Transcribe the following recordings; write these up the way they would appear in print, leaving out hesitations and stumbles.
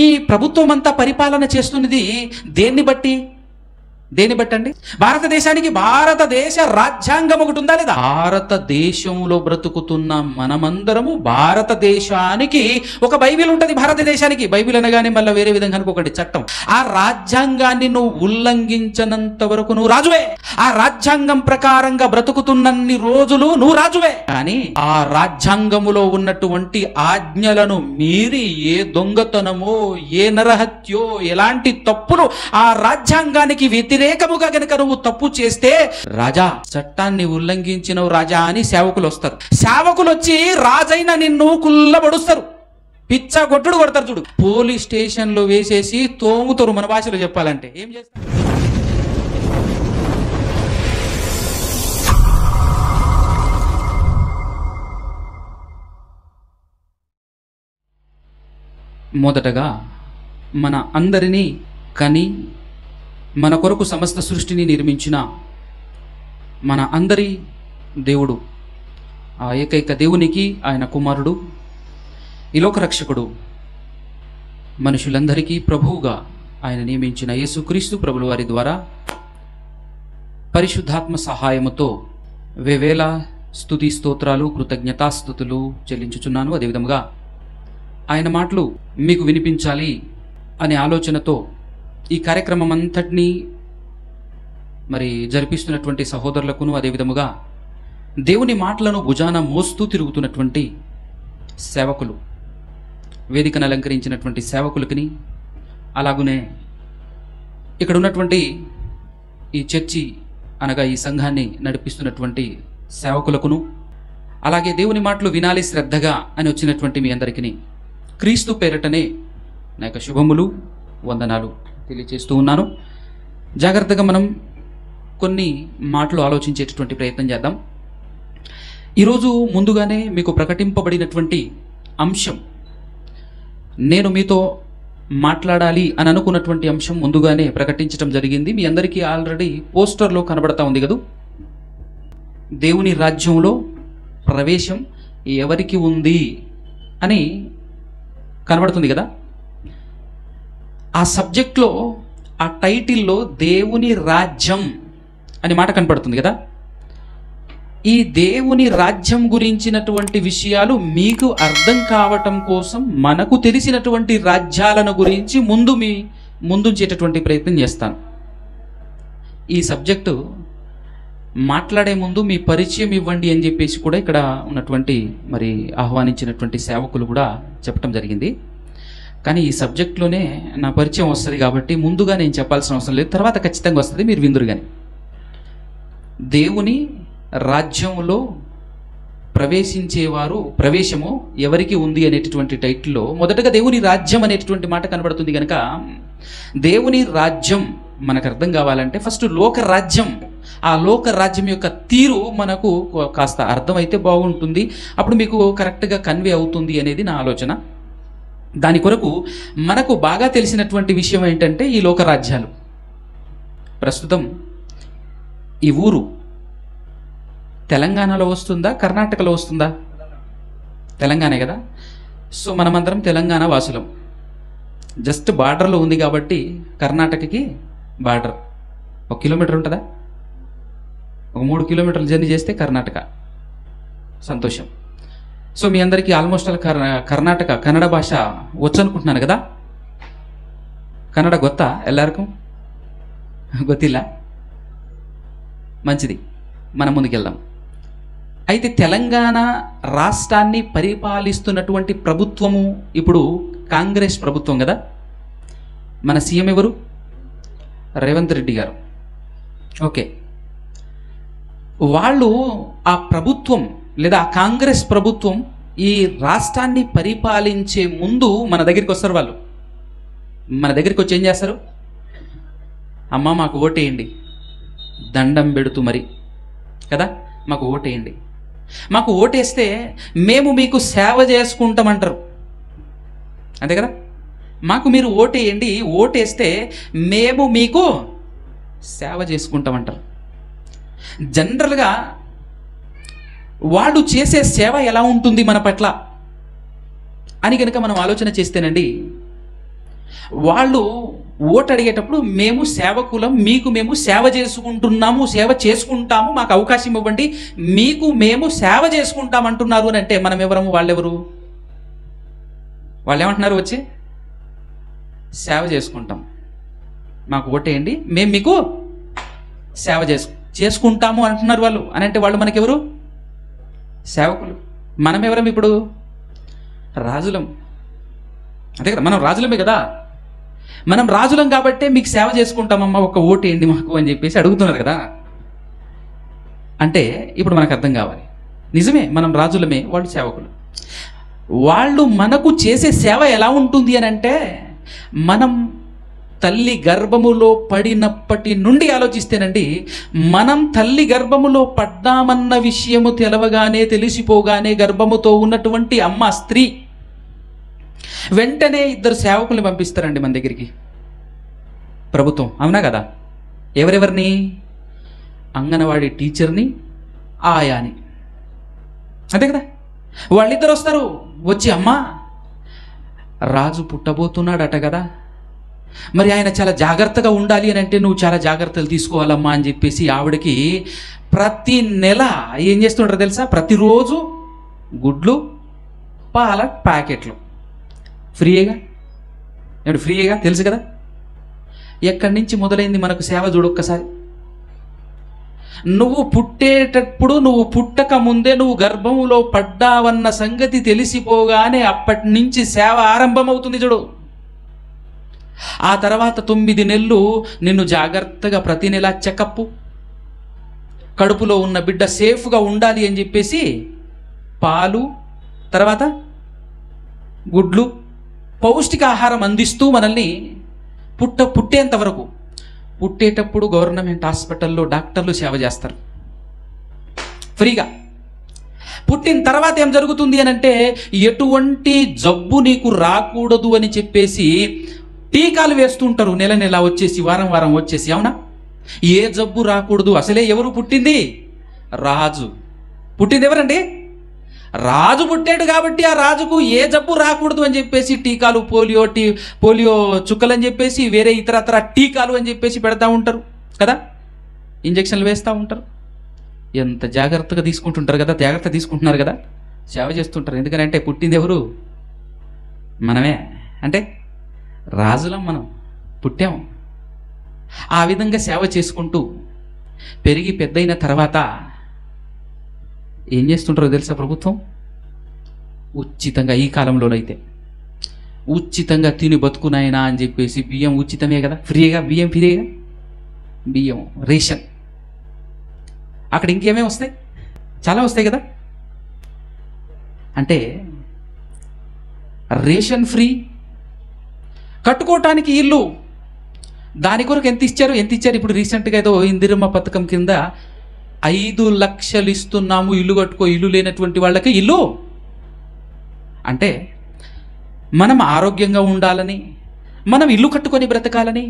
ఈ ప్రభుత్వం అంతా పరిపాలన చేస్తున్నది దేన్ని బట్టి అండి? భారతదేశానికి భారతదేశ రాజ్యాంగం ఒకటి ఉందా లేదా? భారతదేశంలో బ్రతుకుతున్న మనమందరము భారతదేశానికి ఒక బైబిల్ ఉంటుంది. భారతదేశానికి బైబిల్ అనగానే మళ్ళీ వేరే విధంగా ఒకటి చట్టం. ఆ రాజ్యాంగాన్ని నువ్వు ఉల్లంఘించనంత వరకు నువ్వు రాజువే. ఆ రాజ్యాంగం ప్రకారంగా బ్రతుకుతున్నన్ని రోజులు నువ్వు రాజువే. కానీ ఆ రాజ్యాంగములో ఉన్నటువంటి ఆజ్ఞలను మీరి ఏ దొంగతనమో, ఏ నరహత్యో, ఎలాంటి తప్పులు ఆ రాజ్యాంగానికి వ్యతిరేకముగా గనక నువ్వు తప్పు చేస్తే, రాజా చట్టాన్ని ఉల్లంఘించినవు రాజా అని సేవకులు వస్తారు. సేవకులు వచ్చి రాజైన నిన్ను కుల్లబడుస్తారు, పిచ్చ కొట్టుడు కొడతారు. చూడు, పోలీస్ స్టేషన్ లో వేసేసి తోముతారు. మన భాషలో చెప్పాలంటే ఏం చేస్తారు? మొదటగా మన అందరినీ కని మన కొరకు సమస్త సృష్టిని నిర్మించిన మన అందరి దేవుడు, ఆ ఏకైక దేవునికి ఆయన కుమారుడు, ఈ లోక రక్షకుడు, మనుషులందరికీ ప్రభువుగా ఆయన నియమించిన యేసుక్రీస్తు ప్రభుల వారి ద్వారా పరిశుద్ధాత్మ సహాయముతో వేవేల స్తుతి స్తోత్రాలు కృతజ్ఞతాస్తుతులు చెల్లించుచున్నాను. అదేవిధంగా ఆయన మాటలు మీకు వినిపించాలి అనే ఆలోచనతో ఈ కార్యక్రమం అంతటినీ మరి జరిపిస్తున్నటువంటి సహోదరులకును, అదేవిధముగా దేవుని మాటలను భుజాన మోస్తూ తిరుగుతున్నటువంటి సేవకులు, వేదికను అలంకరించినటువంటి సేవకులకి, అలాగునే ఇక్కడ ఉన్నటువంటి ఈ చర్చి అనగా ఈ సంఘాన్ని నడిపిస్తున్నటువంటి సేవకులకును, అలాగే దేవుని మాటలు వినాలి శ్రద్ధగా అని వచ్చినటువంటి మీ అందరికీ క్రీస్తు పేరటనే నా యొక్క శుభములు, వందనాలు తెలియజేస్తూ ఉన్నాను. జాగ్రత్తగా మనం కొన్ని మాటలు ఆలోచించేటటువంటి ప్రయత్నం చేద్దాం. ఈరోజు ముందుగానే మీకు ప్రకటింపబడినటువంటి అంశం, నేను మీతో మాట్లాడాలి అని అనుకున్నటువంటి అంశం ముందుగానే ప్రకటించడం జరిగింది. మీ అందరికీ ఆల్రెడీ పోస్టర్లో కనబడతా ఉంది కదా, దేవుని రాజ్యంలో ప్రవేశం ఎవరికి ఉంది అని కనబడుతుంది కదా. ఆ సబ్జెక్ట్లో, ఆ టైటిల్లో దేవుని రాజ్యం అనే మాట కనపడుతుంది కదా. ఈ దేవుని రాజ్యం గురించినటువంటి విషయాలు మీకు అర్థం కావటం కోసం మనకు తెలిసినటువంటి రాజ్యాలను గురించి ముందుంచేటటువంటి ప్రయత్నం చేస్తాను. ఈ సబ్జెక్టు మాట్లాడే ముందు మీ పరిచయం ఇవ్వండి అని చెప్పేసి కూడా ఇక్కడ ఉన్నటువంటి మరి ఆహ్వానించినటువంటి సేవకులు కూడా చెప్పడం జరిగింది. కానీ ఈ సబ్జెక్ట్లోనే నా పరిచయం వస్తుంది కాబట్టి ముందుగా నేను చెప్పాల్సిన అవసరం లేదు, తర్వాత ఖచ్చితంగా వస్తుంది, మీరు విందురు. కానీ దేవుని రాజ్యంలో ప్రవేశము ఎవరికి ఉంది అనేటటువంటి టైటిల్లో మొదటగా దేవుని రాజ్యం అనేటటువంటి మాట కనబడుతుంది. కనుక దేవుని రాజ్యం మనకు అర్థం కావాలంటే ఫస్ట్ లోక రాజ్యం, ఆ లోక రాజ్యం యొక్క తీరు మనకు కాస్త అర్థమైతే బాగుంటుంది, అప్పుడు మీకు కరెక్ట్గా కన్వే అవుతుంది అనేది నా ఆలోచన. దాని కొరకు మనకు బాగా తెలిసినటువంటి విషయం ఏంటంటే ఈ లోక రాజ్యాలు. ప్రస్తుతం ఈ ఊరు తెలంగాణలో వస్తుందా, కర్ణాటకలో వస్తుందా? తెలంగాణ కదా. సో మనమందరం తెలంగాణ వాసులం. జస్ట్ బార్డర్లో ఉంది కాబట్టి కర్ణాటకకి బార్డర్ 1 కిలోమీటర్ ఉంటుందా? ఒక 3 కిలోమీటర్లు జర్నీ చేస్తే కర్ణాటక. సంతోషం. సో మీ అందరికీ ఆల్మోస్ట్ కర్ణాటక కన్నడ భాష వచ్చు అనుకుంటున్నాను కదా. కన్నడ గొత్తా ఎల్లరికం? గొత్తిల్ల? మంచిది, మనం ముందుకెళ్దాం. అయితే తెలంగాణ రాష్ట్రాన్ని పరిపాలిస్తున్నటువంటి ప్రభుత్వము ఇప్పుడు కాంగ్రెస్ ప్రభుత్వం కదా. మన సీఎం ఎవరు? రేవంత్ రెడ్డి గారు. ఓకే, వాళ్ళు ఆ ప్రభుత్వం లేదా ఆ కాంగ్రెస్ ప్రభుత్వం ఈ రాష్ట్రాన్ని పరిపాలించే ముందు మన దగ్గరికి వస్తారు. వాళ్ళు మన దగ్గరికి వచ్చి ఏం చేస్తారు? అమ్మ మాకు ఓటేయండి, దండం పెడుతూ మరి కదా, మాకు ఓటేయండి, మాకు ఓటేస్తే మేము మీకు సేవ చేసుకుంటామంటారు. అంతే కదా, మాకు మీరు ఓటేయండి, ఓటేస్తే మేము మీకు సేవ చేసుకుంటామంటారు. జనరల్గా వాళ్ళు చేసే సేవ ఎలా ఉంటుంది మన పట్ల అని కనుక మనం ఆలోచన చేస్తేనండి, వాళ్ళు ఓటు అడిగేటప్పుడు మేము సేవకులం, మీకు మేము సేవ చేసుకుంటున్నాము, సేవ చేసుకుంటాము, మాకు అవకాశం ఇవ్వండి, మీకు మేము సేవ చేసుకుంటాం అంటున్నారు అని అంటే మనం ఎవరము, వాళ్ళెవరు? వాళ్ళు ఏమంటున్నారు? వచ్చి సేవ చేసుకుంటాం, మాకు ఓటేయండి, మేము మీకు సేవ చేసుకుంటాము అంటున్నారు వాళ్ళు. అని అంటే వాళ్ళు మనకెవరు? సేవకులు. మనం ఎవరం ఇప్పుడు? రాజులం. అంతే కదా, మనం రాజులమే కదా. మనం రాజులం కాబట్టే మీకు సేవ చేసుకుంటామమ్మా, ఒక ఓటేయండి మాకు అని చెప్పేసి అడుగుతున్నారు కదా. అంటే ఇప్పుడు మనకు అర్థం కావాలి, నిజమే మనం రాజులమే, వాళ్ళు సేవకులు. వాళ్ళు మనకు చేసే సేవ ఎలా ఉంటుంది అని అంటే, మనం తల్లి గర్భములో పడినప్పటి నుండి ఆలోచిస్తేనండి, మనం తల్లి గర్భములో పడ్డామన్న విషయము తెలవగానే, తెలిసిపోగానే గర్భముతో ఉన్నటువంటి అమ్మ స్త్రీ వెంటనే 2 సేవకుల్ని పంపిస్తారండి మన దగ్గరికి, ప్రభుత్వం. అవునా కదా? ఎవరెవరిని? అంగన్వాడీ టీచర్ని, ఆయాని. అంతే కదా? వాళ్ళిద్దరు వస్తారు. వచ్చి, అమ్మా రాజు పుట్టబోతున్నాడట కదా, మరి ఆయన చాలా జాగ్రత్తగా ఉండాలి అని అంటే నువ్వు చాలా జాగ్రత్తలు తీసుకోవాలమ్మా అని చెప్పేసి ఆవిడకి ప్రతి నెల ఏం చేస్తుంటారో తెలుసా? ప్రతిరోజు గుడ్లు, పాల ప్యాకెట్లు ఫ్రీగా. ఏమిటి ఫ్రీగా? తెలుసు కదా. ఎక్కడి నుంచి మొదలైంది మనకు సేవ చూడొక్కసారి. నువ్వు పుట్టేటప్పుడు, నువ్వు పుట్టక ముందే నువ్వు గర్భంలో పడ్డావన్న సంగతి తెలిసిపోగానే అప్పటి నుంచి సేవ ఆరంభమవుతుంది చూడు. ఆ తర్వాత 9 నెలలు నిన్ను జాగ్రత్తగా ప్రతి నెల చెకప్, కడుపులో ఉన్న బిడ్డ సేఫ్గా ఉండాలి అని చెప్పేసి పాలు, తర్వాత గుడ్లు, పౌష్టికాహారం అందిస్తూ మనల్ని పుట్టేంత వరకు. పుట్టేటప్పుడు గవర్నమెంట్ హాస్పిటల్లో డాక్టర్లు సేవ చేస్తారు ఫ్రీగా. పుట్టిన తర్వాత ఏం జరుగుతుంది అని అంటే, ఎటువంటి జబ్బు నీకు రాకూడదు అని చెప్పేసి టీకాలు వేస్తుంటారు, నెల నెల వచ్చేసి, వారం వారం వచ్చేసి. అవునా? ఏ జబ్బు రాకూడదు. అసలే ఎవరు పుట్టింది? రాజు. పుట్టింది ఎవరండి? రాజు పుట్టాడు కాబట్టి ఆ రాజుకు ఏ జబ్బు రాకూడదు అని చెప్పేసి టీకాలు, పోలియో చుక్కలు అని చెప్పేసి, వేరే ఇతరత్ర టీకాలు అని చెప్పేసి పెడతా ఉంటారు కదా, ఇంజక్షన్లు వేస్తూ ఉంటారు. ఎంత జాగ్రత్తగా తీసుకుంటుంటారు కదా, జాగ్రత్త తీసుకుంటున్నారు కదా, సేవ చేస్తుంటారు. ఎందుకంటే పుట్టింది ఎవరు? మనమే. అంటే రాజులం, మనం పుట్టాము. ఆ విధంగా సేవ చేసుకుంటూ పెరిగి పెద్దయిన తర్వాత ఏం చేస్తుంటారో తెలుసా? ప్రభుత్వం ఉచితంగా, ఈ కాలంలోనైతే ఉచితంగా తిని బతుకునాయనా అని చెప్పేసి బియ్యం ఉచితమే కదా, ఫ్రీగా బియ్యం, ఫ్రీగా బియ్యం, రేషన్. అక్కడ ఇంకేమేమి వస్తాయి? చాలా వస్తాయి కదా. అంటే రేషన్ ఫ్రీ, కట్టుకోవటానికి ఇల్లు, దాని కొరకు ఎంత ఇచ్చారు? ఇప్పుడు రీసెంట్గా ఏదో ఇందిరమ్మ పథకం కింద 5 లక్షలు ఇస్తున్నాము, ఇల్లు కట్టుకో, ఇల్లు లేనటువంటి వాళ్ళకి ఇల్లు. అంటే మనం ఆరోగ్యంగా ఉండాలని, మనం ఇల్లు కట్టుకొని బ్రతకాలని,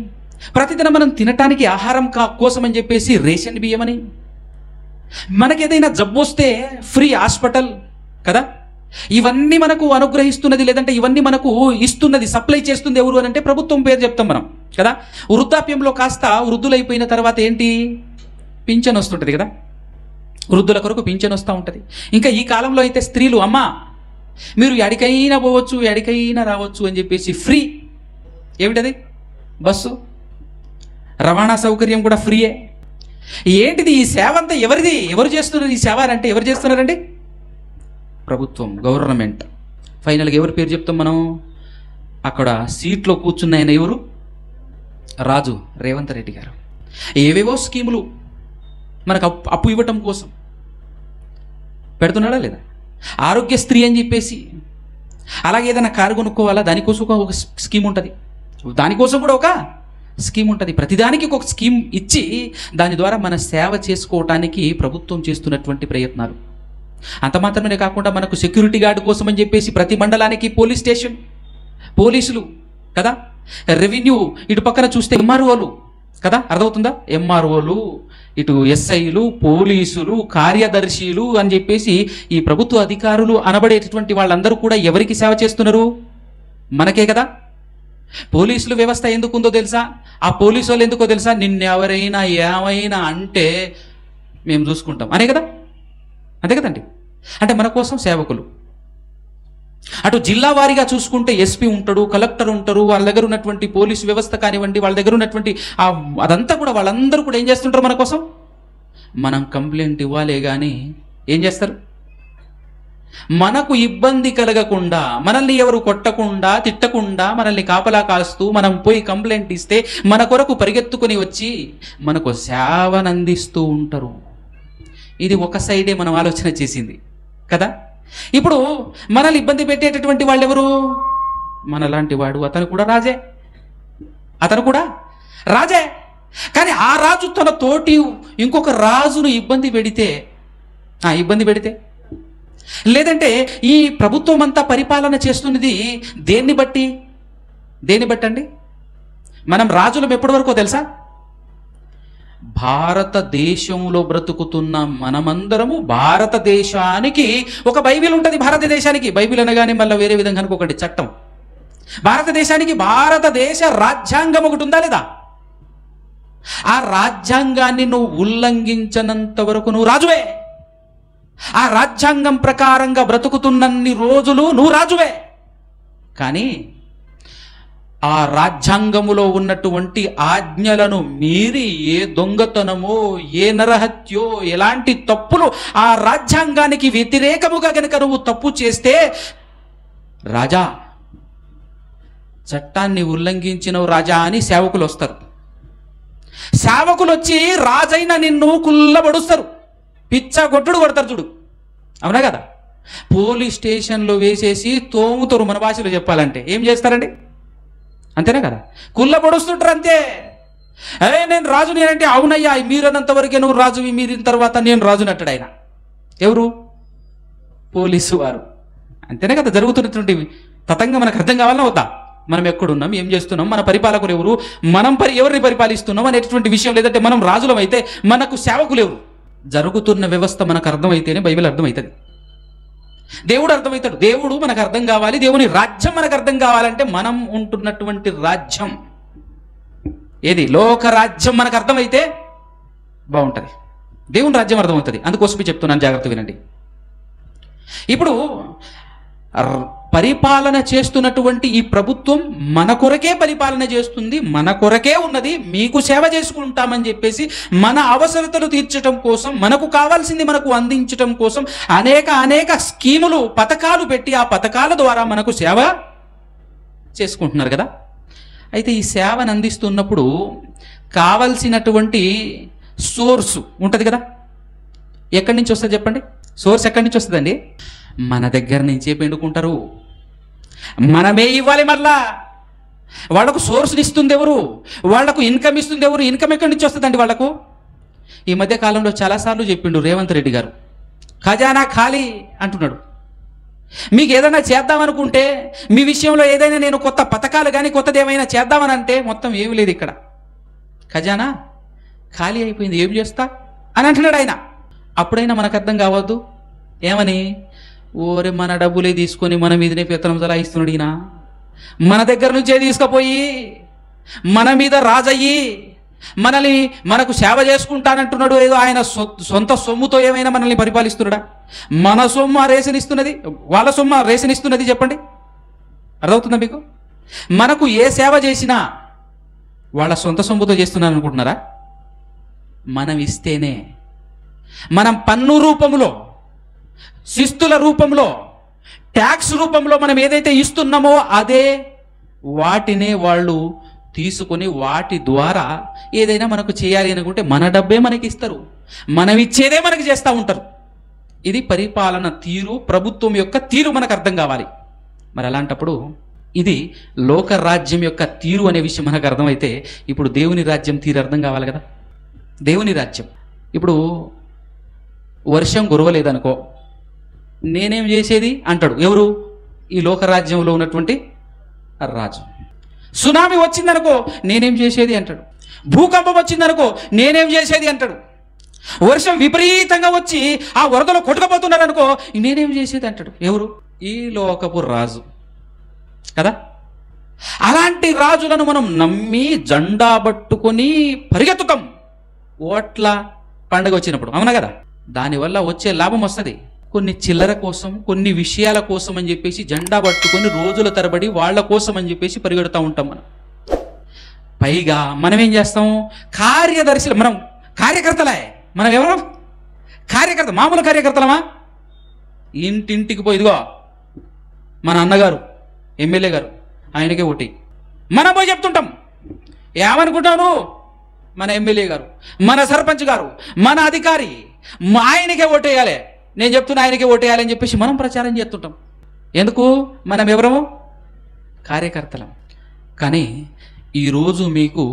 ప్రతిదినం మనం తినటానికి ఆహారం కోసం అని చెప్పేసి రేషన్ బియ్యం అని, మనకేదైనా జబ్బు వస్తే ఫ్రీ హాస్పిటల్ కదా. ఇవన్నీ మనకు అనుగ్రహిస్తున్నది, లేదంటే ఇవన్నీ మనకు ఇస్తున్నది, సప్లై చేస్తుంది ఎవరు అని అంటే ప్రభుత్వం పేరు చెప్తాం మనం కదా. వృద్ధాప్యంలో కాస్త వృద్ధులైపోయిన తర్వాత ఏంటి? పింఛన్ వస్తుంటుంది కదా, వృద్ధుల కొరకు పింఛన్ వస్తూ ఉంటుంది. ఇంకా ఈ కాలంలో అయితే స్త్రీలు, అమ్మా మీరు ఎడికైనా పోవచ్చు, ఎడికైనా రావచ్చు అని చెప్పేసి ఫ్రీ. ఏమిటది? బస్సు, రవాణా సౌకర్యం కూడా ఫ్రీయే. ఏంటిది ఈ సేవ అంతా? ఎవరిది? ఎవరు చేస్తున్నారు ఈ సేవ అంటే? ఎవరు చేస్తున్నారండి? ప్రభుత్వం, గవర్నమెంట్. ఫైనల్గా ఎవరి పేరు చెప్తాం మనం? అక్కడ సీట్లో కూర్చున్న ఆయన ఎవరు? రాజు, రేవంత్ రెడ్డి గారు. ఏవేవో స్కీములు మనకు అప్పు ఇవ్వటం కోసం పెడుతున్నాడా లేదా? ఆరోగ్యశ్రీ అని చెప్పేసి, అలాగే ఏదైనా కారు కొనుక్కోవాలా, దానికోసం ఒక స్కీమ్ ఉంటుంది, దానికోసం కూడా ఒక స్కీమ్ ఉంటుంది. ప్రతిదానికి ఒక స్కీమ్ ఇచ్చి దాని ద్వారా మన సేవ చేసుకోవటానికి ప్రభుత్వం చేస్తున్నటువంటి ప్రయత్నాలు. అంత మాత్రమే కాకుండా మనకు సెక్యూరిటీ గార్డు కోసం అని చెప్పేసి ప్రతి మండలానికి పోలీస్ స్టేషన్, పోలీసులు కదా, రెవెన్యూ, ఇటు పక్కన చూస్తే ఎంఆర్ఓలు కదా, అర్థమవుతుందా? ఎంఆర్ఓలు, ఇటు ఎస్ఐలు, పోలీసులు, కార్యదర్శులు అని చెప్పేసి ఈ ప్రభుత్వ అధికారులు అనబడేటటువంటి వాళ్ళందరూ కూడా ఎవరికి సేవ చేస్తున్నారు? మనకే కదా. పోలీసులు వ్యవస్థ ఎందుకుందో తెలుసా? ఆ పోలీసు వాళ్ళు ఎందుకో తెలుసా? నిన్నెవరైనా ఏమైనా అంటే మేము చూసుకుంటాం అనే కదా, అంతే కదండి. అంటే మన కోసం సేవకులు. అటు జిల్లా వారీగా చూసుకుంటే ఎస్పీ ఉంటాడు, కలెక్టర్ ఉంటారు, వాళ్ళ దగ్గర ఉన్నటువంటి పోలీసు వ్యవస్థ కానివ్వండి, వాళ్ళ దగ్గర ఉన్నటువంటి అదంతా కూడా వాళ్ళందరూ కూడా ఏం చేస్తుంటారు మన కోసం? మనం కంప్లైంట్ ఇవ్వాలే కానీ ఏం చేస్తారు? మనకు ఇబ్బంది కలగకుండా, మనల్ని ఎవరు కొట్టకుండా తిట్టకుండా, మనల్ని కాపలా కాస్తూ మనం పోయి కంప్లైంట్ ఇస్తే మన కొరకు పరిగెత్తుకొని వచ్చి మనకు సేవనందిస్తూ ఉంటారు. ఇది ఒక సైడే మనం ఆలోచన చేసింది కదా. ఇప్పుడు మనల్ని ఇబ్బంది పెట్టేటటువంటి వాళ్ళు ఎవరు? మనలాంటి వాడు. అతను కూడా రాజే, అతను కూడా రాజే. కానీ ఆ రాజు తన తోటి ఇంకొక రాజును ఇబ్బంది పెడితే లేదంటే ఈ ప్రభుత్వం అంతా పరిపాలన చేస్తున్నది దేన్ని బట్టి అండి? మనం రాజులం ఎప్పటి వరకు తెలుసా? భారతదేశంలో బ్రతుకుతున్న మనమందరము భారతదేశానికి ఒక బైబిల్ ఉంటుంది. భారతదేశానికి బైబిల్ అనగానే మళ్ళీ వేరే విధంగా అనుకోకండి, చట్టం. భారతదేశానికి భారతదేశ రాజ్యాంగం ఒకటి ఉందా లేదా? ఆ రాజ్యాంగాన్ని నువ్వు ఉల్లంఘించనంత వరకు నువ్వు రాజువే. ఆ రాజ్యాంగం ప్రకారంగా బ్రతుకుతున్నన్ని రోజులు నువ్వు రాజువే. కానీ ఆ రాజ్యాంగములో ఉన్నటువంటి ఆజ్ఞలను మీరి ఏ దొంగతనమో, ఏ నరహత్యో, ఎలాంటి తప్పులు ఆ రాజ్యాంగానికి వ్యతిరేకముగా కనుక నువ్వు తప్పు చేస్తే, రాజా చట్టాన్ని ఉల్లంఘించినవు రాజా అని సేవకులు వస్తారు. సేవకులు వచ్చి రాజైన నిన్ను కుల్లబడుస్తారు, పిచ్చగొట్టుడు కొడతారు. చూడు, అవునా కదా? పోలీస్ స్టేషన్లో వేసేసి తోముతారు. మన భాషలో చెప్పాలంటే ఏం చేస్తారండి? అంతేనా కదా? కుల్లబడుస్తుంటారు అంతే. నేను రాజు నేనంటే, అవునయ్యా మీరన్నంత వరకే నువ్వు రాజు, మీరిన తర్వాత నేను రాజుని అంటాడు ఆయన. ఎవరు? పోలీసు వారు. అంతేనే కదా జరుగుతున్నటువంటి తతంగా మనకు అర్థం కావాలన్నా వద్దా? మనం ఎక్కడున్నాం, ఏం చేస్తున్నాం, మన పరిపాలకులు ఎవరు, మనం ఎవరిని పరిపాలిస్తున్నాం అనేటువంటి విషయం. లేదంటే మనం రాజులం అయితే మనకు సేవకులు ఎవరు? జరుగుతున్న వ్యవస్థ మనకు అర్థమైతేనే బైబిల్ అర్థమవుతుంది, దేవుడు అర్థమవుతాడు. దేవుడు మనకు అర్థం కావాలి, దేవుని రాజ్యం మనకు అర్థం కావాలంటే మనం ఉంటున్నటువంటి రాజ్యం ఏది? లోక రాజ్యం మనకు అర్థమైతే బాగుంటుంది, దేవుని రాజ్యం అర్థమవుతుంది. అందుకోసమే చెప్తున్నాను, జాగ్రత్త వినండి. ఇప్పుడు పరిపాలన చేస్తున్నటువంటి ఈ ప్రభుత్వం మన కొరకే పరిపాలన చేస్తుంది, మన కొరకే ఉన్నది, మీకు సేవ చేసుకుంటామని చెప్పేసి మన అవసరతలు తీర్చడం కోసం, మనకు కావాల్సింది మనకు అందించడం కోసం అనేక స్కీములు, పథకాలు పెట్టి ఆ పథకాల ద్వారా మనకు సేవ చేసుకుంటున్నారు కదా. అయితే ఈ సేవను అందిస్తున్నప్పుడు కావలసినటువంటి సోర్సు ఉంటుంది కదా. ఎక్కడి నుంచి వస్తుంది చెప్పండి? సోర్స్ ఎక్కడి నుంచి వస్తుందండి? మన దగ్గర నుంచే పెండుకుంటారు, మనమే ఇవ్వాలి. మళ్ళా వాళ్లకు సోర్స్ని ఇస్తుంది ఎవరు? వాళ్లకు ఇన్కమ్ ఇస్తుంది ఎవరు? ఇన్కమ్ ఎక్కడి నుంచి వస్తుందండి వాళ్లకు? ఈ మధ్య కాలంలో చాలాసార్లు చెప్పిండు రేవంత్ రెడ్డి గారు, ఖజానా ఖాళీ అంటున్నాడు. మీకు ఏదైనా చేద్దామనుకుంటే, మీ విషయంలో ఏదైనా నేను కొత్త పథకాలు కానీ కొత్తది ఏమైనా చేద్దామని అంటే మొత్తం ఏమీ లేదు, ఇక్కడ ఖజానా ఖాళీ అయిపోయింది, ఏం చేస్తా అని అంటున్నాడు ఆయన. అప్పుడైనా మనకు అర్థం కావద్దు ఏమని? ఓరే మన డబ్బులే తీసుకొని మన మీదనే పెత్తనం చలాయిస్తున్నాడు ఈయన, మన దగ్గర నుంచే తీసుకుపోయి మన మీద రాజయ్యి మనకు సేవ చేసుకుంటానంటున్నాడు. ఏదో ఆయన సొంత సొమ్ముతో ఏమైనా మనల్ని పరిపాలిస్తున్నాడా? మన సొమ్ము రేషనిస్తున్నది, వాళ్ళ సొమ్ము రేషనిస్తున్నది. చెప్పండి, అర్థమవుతుందా మీకు? మనకు ఏ సేవ చేసినా వాళ్ళ సొంత సొమ్ముతో చేస్తున్నాను అనుకుంటున్నారా? మనం ఇస్తేనే, మనం పన్ను రూపంలో, శిస్తుల రూపంలో, ట్యాక్స్ రూపంలో మనం ఏదైతే ఇస్తున్నామో అదే వాటినే వాళ్ళు తీసుకొని వాటి ద్వారా ఏదైనా మనకు చేయాలి అనుకుంటే మన డబ్బే మనకి ఇస్తారు, మనం ఇచ్చేదే మనకి చేస్తూ ఉంటారు. ఇది పరిపాలన తీరు, ప్రభుత్వం యొక్క తీరు మనకు అర్థం కావాలి. మరి అలాంటప్పుడు ఇది లోక రాజ్యం యొక్క తీరు అనే విషయం మనకు అర్థమైతే ఇప్పుడు దేవుని రాజ్యం తీరు అర్థం కావాలి కదా. దేవుని రాజ్యం, ఇప్పుడు వర్షం కురవలేదనుకో, నేనేం చేసేది అంటాడు ఎవరు? ఈ లోకరాజ్యంలో ఉన్నటువంటి రాజు. సునామీ వచ్చిందనుకో, నేనేం చేసేది అంటాడు. భూకంపం వచ్చిందనుకో, నేనేం చేసేది అంటాడు. వర్షం విపరీతంగా వచ్చి ఆ వరదలో కొట్టుకుపోతున్నారు అనుకో, నేనేం చేసేది అంటాడు. ఎవరు? ఈ లోకపు రాజు కదా. అలాంటి రాజులను మనం నమ్మి జెండా పట్టుకొని పరిగెత్తుతాం ఓట్ల పండగ వచ్చినప్పుడు, అవునా కదా? దానివల్ల వచ్చే లాభం వస్తుంది. కొన్ని చిల్లర కోసం, కొన్ని విషయాల కోసం అని చెప్పేసి జెండా పట్టుకొని రోజుల తరబడి వాళ్ళ కోసం అని చెప్పేసి పరిగెడుతూ ఉంటాం మనం. పైగా మనం ఏం చేస్తాం? కార్యదర్శులు, మనం కార్యకర్తలే. మనం ఎవరు? కార్యకర్త. మామూలు కార్యకర్తలమా? ఇంటింటికి పోయి, ఇదిగో మన అన్నగారు ఎమ్మెల్యే గారు, ఆయనకే ఓటి. మనం పోయి చెప్తుంటాం. ఏమనుకుంటాను? మన ఎమ్మెల్యే గారు, మన సర్పంచ్ గారు, మన అధికారి, ఆయనకే ఓటేయాలి, నేను చెప్తున్నా ఆయనకే ఓటేయాలి అని చెప్పేసి మనం ప్రచారం చేస్తుంటాం. ఎందుకు? మనం ఎవరము? కార్యకర్తలం. కానీ ఈరోజు మీకు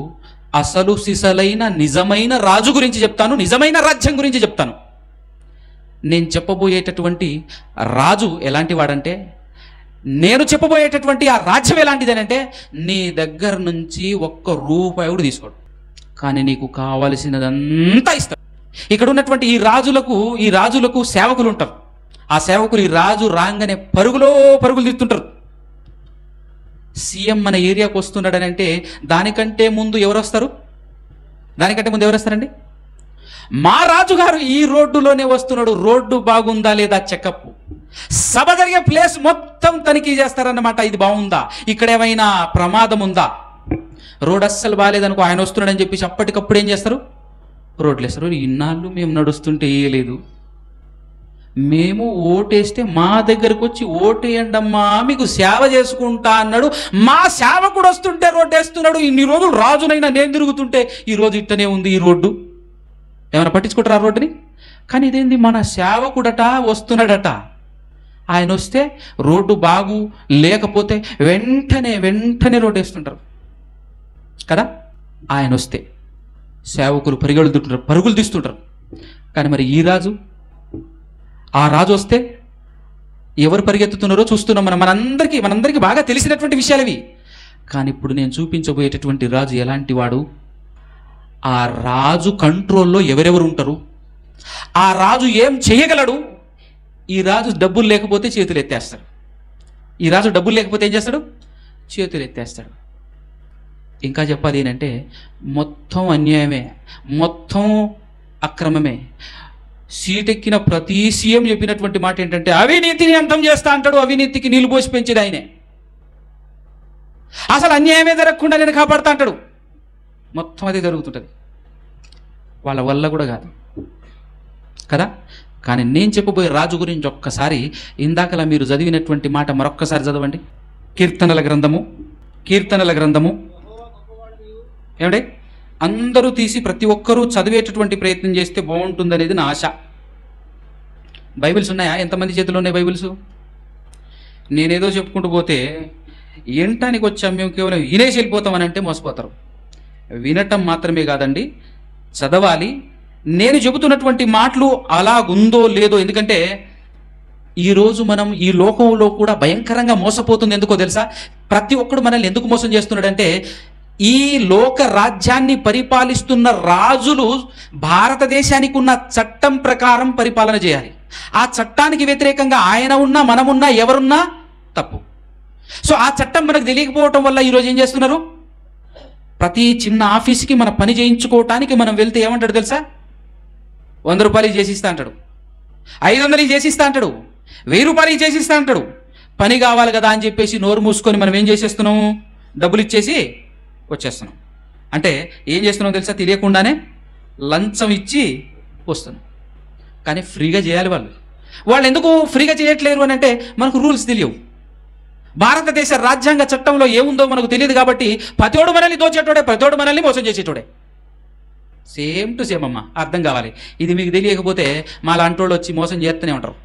అసలు సిసలైన నిజమైన రాజు గురించి చెప్తాను, నిజమైన రాజ్యం గురించి చెప్తాను. నేను చెప్పబోయేటటువంటి రాజు ఎలాంటి వాడంటే, నేను చెప్పబోయేటటువంటి ఆ రాజ్యం ఎలాంటిదనంటే, నీ దగ్గర నుంచి ఒక్క రూపాయి కూడా తీసుకోడు, కానీ నీకు కావలసినదంతా ఇస్తాడు. ఇక్కడ ఉన్నటువంటి ఈ రాజులకు సేవకులు ఉంటారు. ఆ సేవకులు ఈ రాజు రాగానే పరుగులు తీస్తుంటారు. సీఎం మన ఏరియాకు వస్తున్నాడని అంటే దానికంటే ముందు ఎవరు వస్తారండి? మా రాజుగారు ఈ రోడ్డులోనే వస్తున్నాడు, రోడ్డు బాగుందా లేదా చెకప్, సభ జరిగే ప్లేస్ మొత్తం తనిఖీ చేస్తారన్నమాట. ఇది బాగుందా, ఇక్కడ ఏమైనా ప్రమాదం ఉందా, రోడ్ అస్సలు బాగాలేదనుకో, ఆయన వస్తున్నాడని చెప్పేసి అప్పటికప్పుడు ఏం చేస్తారు? రోడ్లు వేస్తారు. ఇన్నాళ్ళు మేము నడుస్తుంటే వేయలేదు, మేము ఓటేస్తే మా దగ్గరకు వచ్చి ఓటేయండమ్మా మీకు సేవ చేసుకుంటా అన్నాడు. మా సేవకుడు వస్తుంటే రోడ్డు వేస్తున్నాడు. ఇన్ని రోజులు రాజునైనా నేను తిరుగుతుంటే ఈరోజు ఇట్టనే ఉంది ఈ రోడ్డు. ఏమైనా పట్టించుకుంటారు ఆ రోడ్డుని? కానీ ఇదేంది, మన సేవకుడట వస్తున్నాడట. ఆయన వస్తే రోడ్డు బాగు లేకపోతే వెంటనే రోడ్డు వేస్తుంటారు కదా. ఆయన వస్తే సేవకులు పరుగులు తీస్తుంటారు. కానీ మరి ఈ రాజు, ఆ రాజు వస్తే ఎవరు పరిగెత్తుతున్నారో చూస్తున్నాం మనందరికీ బాగా తెలిసినటువంటి విషయాలు ఇవి. కానీ ఇప్పుడు నేను చూపించబోయేటటువంటి రాజు ఎలాంటి వాడు, ఆ రాజు కంట్రోల్లో ఎవరెవరు ఉంటారు, ఆ రాజు ఏం చేయగలడు. ఈ రాజు డబ్బులు లేకపోతే చేతులు ఎత్తేస్తాడు. ఈ రాజు డబ్బులు లేకపోతే ఏం చేస్తాడు? చేతులు ఎత్తేస్తాడు. ఇంకా చెప్పాలి ఏంటంటే, మొత్తం అన్యాయమే, మొత్తం అక్రమమే. సీటెక్కిన ప్రతి సీఎం చెప్పినటువంటి మాట ఏంటంటే, అవినీతిని అంతం చేస్తా అంటాడు. అవినీతికి నీళ్లు పోసి పెంచేది ఆయనే. అసలు అన్యాయమే జరగకుండా నేను కాపాడుతా అంటాడు. మొత్తం అదే జరుగుతుంటుంది. వాళ్ళ వల్ల కూడా కాదు కదా. కానీ నేను చెప్పబోయే రాజు గురించి ఒక్కసారి ఇందాకలా మీరు చదివినటువంటి మాట మరొక్కసారి చదవండి. కీర్తనల గ్రంథము ఏమంటే అందరూ తీసి ప్రతి ఒక్కరూ చదివేటటువంటి ప్రయత్నం చేస్తే బాగుంటుందనేది నా ఆశ. బైబిల్స్ ఉన్నాయా? ఎంతమంది చేతిలో ఉన్నాయి బైబిల్స్? నేనేదో చెప్పుకుంటూ పోతే వినటానికి వచ్చాం మేము, కేవలం వినేసి వెళ్ళిపోతామని అంటే మోసపోతారు. వినటం మాత్రమే కాదండి, చదవాలి. నేను చెబుతున్నటువంటి మాటలు అలాగుందో లేదో, ఎందుకంటే ఈరోజు మనం ఈ లోకంలో కూడా భయంకరంగా మోసపోతుంది. ఎందుకో తెలుసా? ప్రతి ఒక్కడు మనల్ని ఎందుకు మోసం చేస్తున్నాడంటే, ఈ లోక రాజ్యాన్ని పరిపాలిస్తున్న రాజులు భారతదేశానికి ఉన్న చట్టం ప్రకారం పరిపాలన చేయాలి. ఆ చట్టానికి వ్యతిరేకంగా ఆయన ఉన్నా మనమున్నా ఎవరున్నా తప్పు. సో ఆ చట్టం మనకు తెలియకపోవటం వల్ల ఈరోజు ఏం చేస్తున్నారు? ప్రతి చిన్న ఆఫీస్కి మన పని చేయించుకోవటానికి మనం వెళ్తే ఏమంటాడు తెలుసా? 100 రూపాయలు చేసిస్తా అంటాడు, 500 చేసిస్తా అంటాడు, 1000 రూపాయలు చేసిస్తా అంటాడు. పని కావాలి కదా అని చెప్పేసి నోరు మూసుకొని మనం ఏం చేసేస్తున్నాము? డబ్బులు ఇచ్చేసి వచ్చేస్తున్నాం. అంటే ఏం చేస్తున్నాం తెలుసా? తెలియకుండానే లంచం ఇచ్చి వస్తున్నాం. కానీ ఫ్రీగా చేయాలి. వాళ్ళు ఎందుకు ఫ్రీగా చేయట్లేరు అని అంటే, మనకు రూల్స్ తెలియవు. భారతదేశ రాజ్యాంగ చట్టంలో ఏముందో మనకు తెలియదు. కాబట్టి ప్రతిోడు మనల్ని దోచేటోడే, ప్రతిోడు మనల్ని మోసం చేసేటోడే. సేమ్ టు సేమ్ అమ్మ, అర్థం కావాలి. ఇది మీకు తెలియకపోతే మా లాంటి వాళ్ళు వచ్చి మోసం చేస్తూనే ఉంటారు.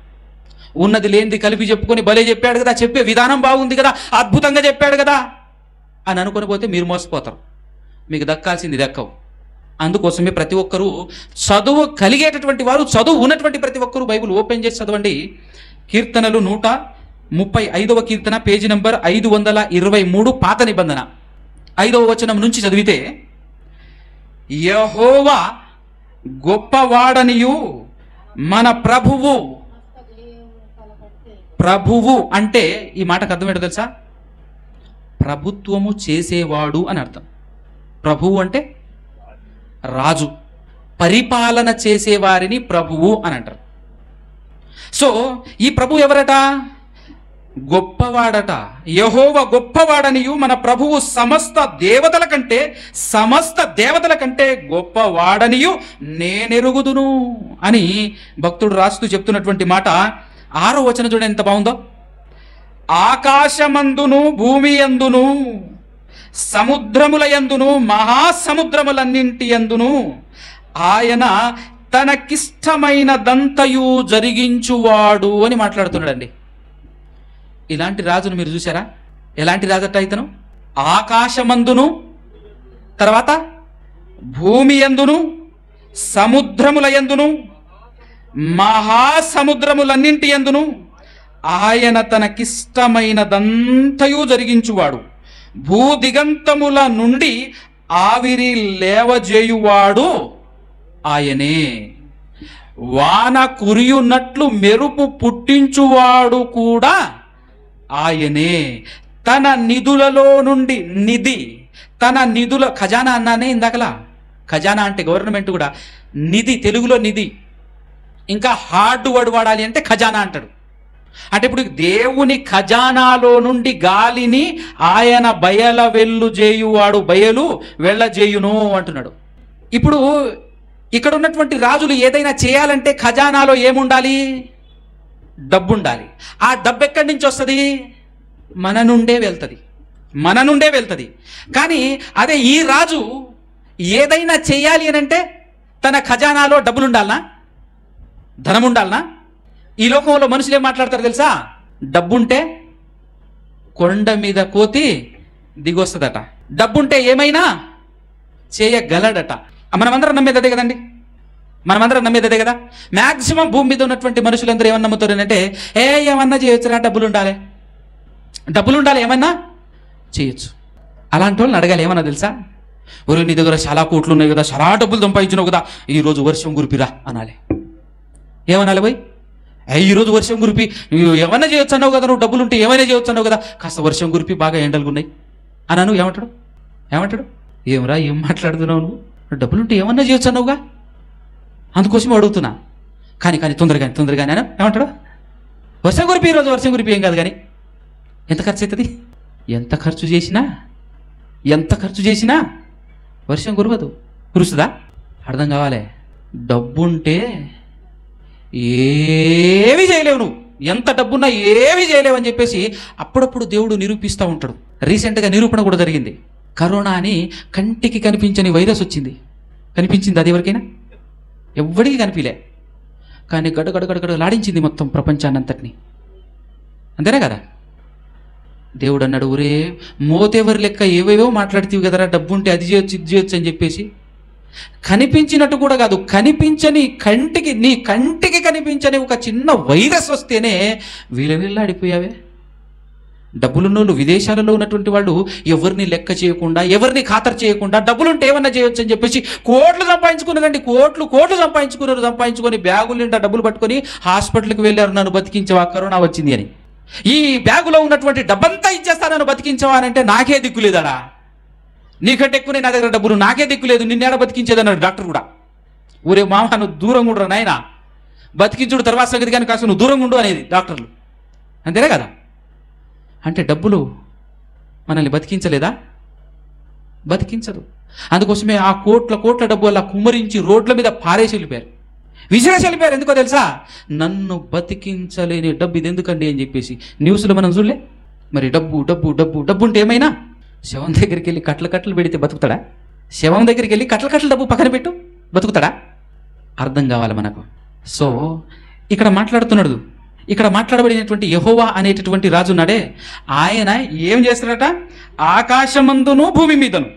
ఉన్నది లేనిది కలిపి చెప్పుకొని భలే చెప్పాడు కదా, చెప్పే విధానం బాగుంది కదా, అద్భుతంగా చెప్పాడు కదా అని అనుకుని పోతే మీరు మోసపోతారు. మీకు దక్కాల్సింది దక్కవు. అందుకోసమే ప్రతి ఒక్కరూ చదువు కలిగేటటువంటి వారు, చదువు ఉన్నటువంటి ప్రతి ఒక్కరూ బైబిల్ ఓపెన్ చేసి చదవండి. కీర్తనలు 135వ కీర్తన, పేజీ నంబర్ 523, పాత నిబంధన 5వ వచనం నుంచి చదివితే, యెహోవా గొప్పవాడనియు మన ప్రభువు అంటే ఈ మాటకు అర్థం ఏంటో తెలుసా? ప్రభుత్వము చేసేవాడు అని అర్థం. ప్రభువు అంటే రాజు, పరిపాలన చేసేవారిని ప్రభువు అని అంటారు. సో ఈ ప్రభు ఎవరట? గొప్పవాడట. యెహోవా గొప్పవాడనియు మన ప్రభువు సమస్త దేవతల కంటే గొప్పవాడనియు నేనెరుగుదును అని భక్తుడు రాస్తూ చెప్తున్నటువంటి మాట 6వ వచనం చూడండి ఎంత బాగుందో. ఆకాశమందును భూమి యందును సముద్రముల యందును మహాసముద్రములన్నింటి యందును ఆయన తనకిష్టమైనదంతయు జరిగించువాడు అని మాట్లాడుతున్నాడండి. ఇలాంటి రాజును మీరు చూసారా? ఎలాంటి రాజట ఇతను? ఆకాశమందును, తర్వాత భూమి యందును సముద్రముల యందును మహాసముద్రములన్నింటి యందును ఆయన తనకిష్టమైనదంతయు జరిగించువాడు. భూదిగంతముల నుండి ఆవిరి లేవజేయువాడు ఆయనే. వాన కురియున్నట్లు మెరుపు పుట్టించువాడు కూడా ఆయనే. తన నిధులలో నుండి తన నిధుల ఖజానా అన్నానే ఇందాకలా. ఖజానా అంటే గవర్నమెంట్ కూడా, నిధి తెలుగులో నిధి. ఇంకా హార్డ్ వర్డ్ వాడాలి అంటే ఖజానా అంటాడు. అంటే ఇప్పుడు దేవుని ఖజానాలో నుండి గాలిని ఆయన బయలు వెళ్ళజేయును అంటున్నాడు. ఇప్పుడు ఇక్కడ ఉన్నటువంటి రాజులు ఏదైనా చేయాలంటే ఖజానాలో ఏముండాలి? డబ్బు ఉండాలి. ఆ డబ్బు ఎక్కడి నుంచి వస్తుంది? మన నుండే వెళ్తుంది. కానీ అదే ఈ రాజు ఏదైనా చేయాలి అని అంటే తన ఖజానాలో డబ్బులు ఉండాలనా? ధనం ఉండాలనా? ఈ లోకంలో మనుషులు ఏం మాట్లాడతారు తెలుసా? డబ్బుంటే కొండ మీద కోతి దిగొస్తుందట, డబ్బుంటే ఏమైనా చేయగలడట. మనమందరం నమ్మేది అదే కదండి. కదా. మ్యాక్సిమం భూమి మీద ఉన్నటువంటి మనుషులందరూ ఏమన్నా నమ్ముతారు అంటే, ఏమన్నా చేయొచ్చురా, డబ్బులు ఉండాలి, ఏమన్నా చేయొచ్చు. అలాంటి వాళ్ళని అడగాలి ఏమన్నా తెలుసా? ఒరే నీ దగ్గర చాలా కోట్లు ఉన్నాయి కదా, చాలా డబ్బులు సంపాదించినావు కదా, ఈరోజు వర్షం కురిపిరా అనాలి. ఏమనాలి పోయి? ఈరోజు వర్షం కురిపి, ఏమన్నా చేయొచ్చు అన్నావు కదా, నువ్వు డబ్బులు ఉంటే ఏమైనా చేయొచ్చు అన్నావు కదా, కాస్త వర్షం కురిపి, బాగా ఎండలు ఉన్నాయి అన్నాను. ఏమంటాడు? ఏమరా ఏం మాట్లాడుతున్నావు నువ్వు? డబ్బులుంటే ఏమన్నా చేయొచ్చు అన్నావుగా, అందుకోసమే అడుగుతున్నా. కానీ తొందరగానే అని ఏమంటాడు? వర్షం కురిపి, ఈరోజు వర్షం కురిపి ఏం కాదు. కానీ ఎంత ఖర్చు అవుతుంది? ఎంత ఖర్చు చేసినా వర్షం కురుస్తుందా? అర్థం కావాలి. డబ్బుంటే ఏమీ చేయలేవు, నువ్వు ఎంత డబ్బున్నా ఏమీ చేయలేవు అని చెప్పేసి అప్పుడప్పుడు దేవుడు నిరూపిస్తూ ఉంటాడు. రీసెంట్గా నిరూపణ కూడా జరిగింది. కరోనా అని కంటికి కనిపించని వైరస్ వచ్చింది. కనిపించింది అది ఎవరికైనా? ఎవ్వడికి కనిపించలే. కానీ గడగడలాడించింది మొత్తం ప్రపంచాన్నంతటిని. అంతేనా కదా? దేవుడు అన్నాడు, ఒరే మోతెవరి లెక్క ఏవేవో మాట్లాడుతీవి కదరా, డబ్బు ఉంటే అది చేయొచ్చు ఇది చేయొచ్చు అని చెప్పేసి. కనిపించినట్టు కూడా కాదు, నీ కంటికి కనిపించని ఒక చిన్న వైరస్ వస్తేనే వీళ్ళాడిపోయావే. డబ్బులున్నోళ్ళు, విదేశాలలో ఉన్నటువంటి వాళ్ళు ఎవరిని లెక్క చేయకుండా, ఎవరిని ఖాతరు చేయకుండా డబ్బులుంటే ఏమన్నా చేయొచ్చు అని చెప్పేసి కోట్లు సంపాదించుకున్నారండి. కోట్లు సంపాదించుకొని బ్యాగుల నిండా డబ్బులు పట్టుకొని హాస్పిటల్కి వెళ్ళారు, నన్ను బతికించవా, కరోనా వచ్చింది అని. ఈ బ్యాగులో ఉన్నటువంటి డబ్బంతా ఇచ్చేస్తా, నన్ను బతికించవా అని అంటే నాకే దిక్కులేదడా, నీకంటే ఎక్కువనే నా దగ్గర డబ్బులు, నాకే దిక్కులేదు, నిన్నేడ బతికించేదన్నాడు డాక్టర్ కూడా. ఊరే మామ నువ్వు దూరంగా ఉండరు నాయన, బతికించుడు తర్వాత సంగతి, కానీ కాస్త నువ్వు దూరంగా ఉండు అనేది డాక్టర్లు. అంతేనా కదా? అంటే డబ్బులు మనల్ని బతికించలేదా? బతికించదు. అందుకోసమే ఆ కోట్ల డబ్బు అలా కుమ్మరించి రోడ్ల మీద పారేసి వెళ్ళిపోయారు, విసిరేసి వెళ్ళిపోయారు. ఎందుకో తెలుసా? నన్ను బతికించలేని డబ్బు ఇది ఎందుకండి అని చెప్పేసి న్యూస్లో మనం చూడలే. మరి డబ్బు ఉంటే ఏమైనా? శవం దగ్గరికి వెళ్ళి కట్టలు పెడితే బతుకుతాడా? శవం దగ్గరికి వెళ్ళి కట్టలు డబ్బు పక్కన పెట్టు, బతుకుతాడా? అర్థం కావాలి మనకు. సో ఇక్కడ మాట్లాడబడినటువంటి యెహోవా అనేటటువంటి రాజు ఉన్నాడే, ఆయన ఏం చేస్తాడట? ఆకాశమందును భూమి మీదను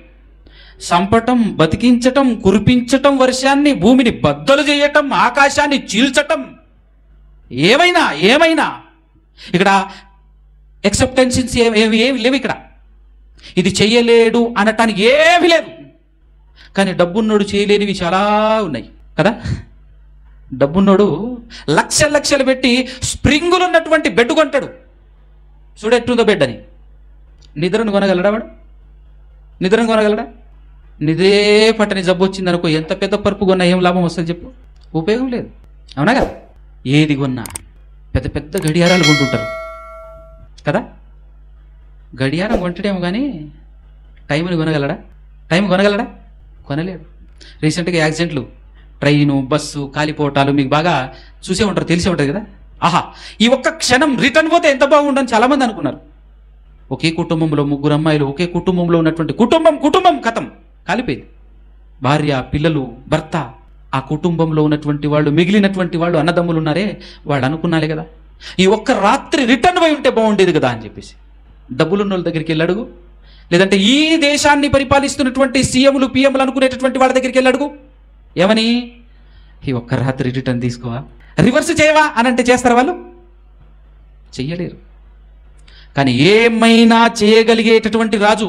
సంపటం, బతికించటం, కురిపించటం, వర్షాన్ని, భూమిని బద్దలు చేయటం, ఆకాశాన్ని చీల్చటం, ఏమైనా ఇక్కడ ఎక్సెప్టెన్సెన్స్ ఏమి లేవు. ఇక్కడ ఇది చెయ్యలేడు అనటానికి ఏమీ లేదు. కానీ డబ్బున్నోడు చేయలేనివి చాలా ఉన్నాయి కదా. డబ్బున్నోడు లక్షలు పెట్టి స్ప్రింగులు ఉన్నటువంటి బెడ్ కొంటాడు. చూడెట్టుందో బెడ్ అని. నిద్రను కొనగలడా వాడు? నిద్రను కొనగలడా? నిద్రే పట్టని జబ్బు వచ్చింది అనుకో, ఎంత పెద్ద పరుపు కొన్నా ఏం లాభం వస్తుంది చెప్పు? ఉపయోగం లేదు, అవునా కదా? ఏది కొన్నా పెద్ద పెద్ద గడియారాలు కొంటుంటారు కదా. గడియారం కొంటడేమో కానీ టైంని కొనగలడా? టైం కొనగలడా? కొనలేడు. రీసెంట్గా యాక్సిడెంట్లు, ట్రైను, బస్సు కాలిపోవటాలు మీకు బాగా చూసే ఉంటారు, తెలిసే ఉంటుంది కదా. ఆహా, ఈ ఒక్క క్షణం రిటర్న్ పోతే ఎంత బాగుండని చాలామంది అనుకున్నారు. ఒకే కుటుంబంలో 3 అమ్మాయిలు, ఒకే కుటుంబంలో ఉన్నటువంటి కుటుంబం కథం కాలిపోయింది. భార్య, పిల్లలు, భర్త, ఆ కుటుంబంలో ఉన్నటువంటి వాళ్ళు, మిగిలినటువంటి వాళ్ళు అన్నదమ్ములు ఉన్నారే, వాళ్ళు అనుకున్నాలే కదా ఈ ఒక్క రాత్రి రిటర్న్ పోయి ఉంటే బాగుండేది కదా అని చెప్పేసి. డబ్బులున్న వాళ్ళ దగ్గరికి వెళ్ళి అడుగు, లేదంటే ఈ దేశాన్ని పరిపాలిస్తున్నటువంటి సీఎంలు, పిఎంలు అనుకునేటటువంటి వాళ్ళ దగ్గరికి వెళ్ళి అడుగు, ఏమని? ఈ ఒక్క రాత్రి రిటర్న్ తీసుకోవా, రివర్స్ చేయవా అని అంటే చేస్తారు వాళ్ళు? చెయ్యలేరు. కానీ ఏమైనా చేయగలిగేటటువంటి రాజు,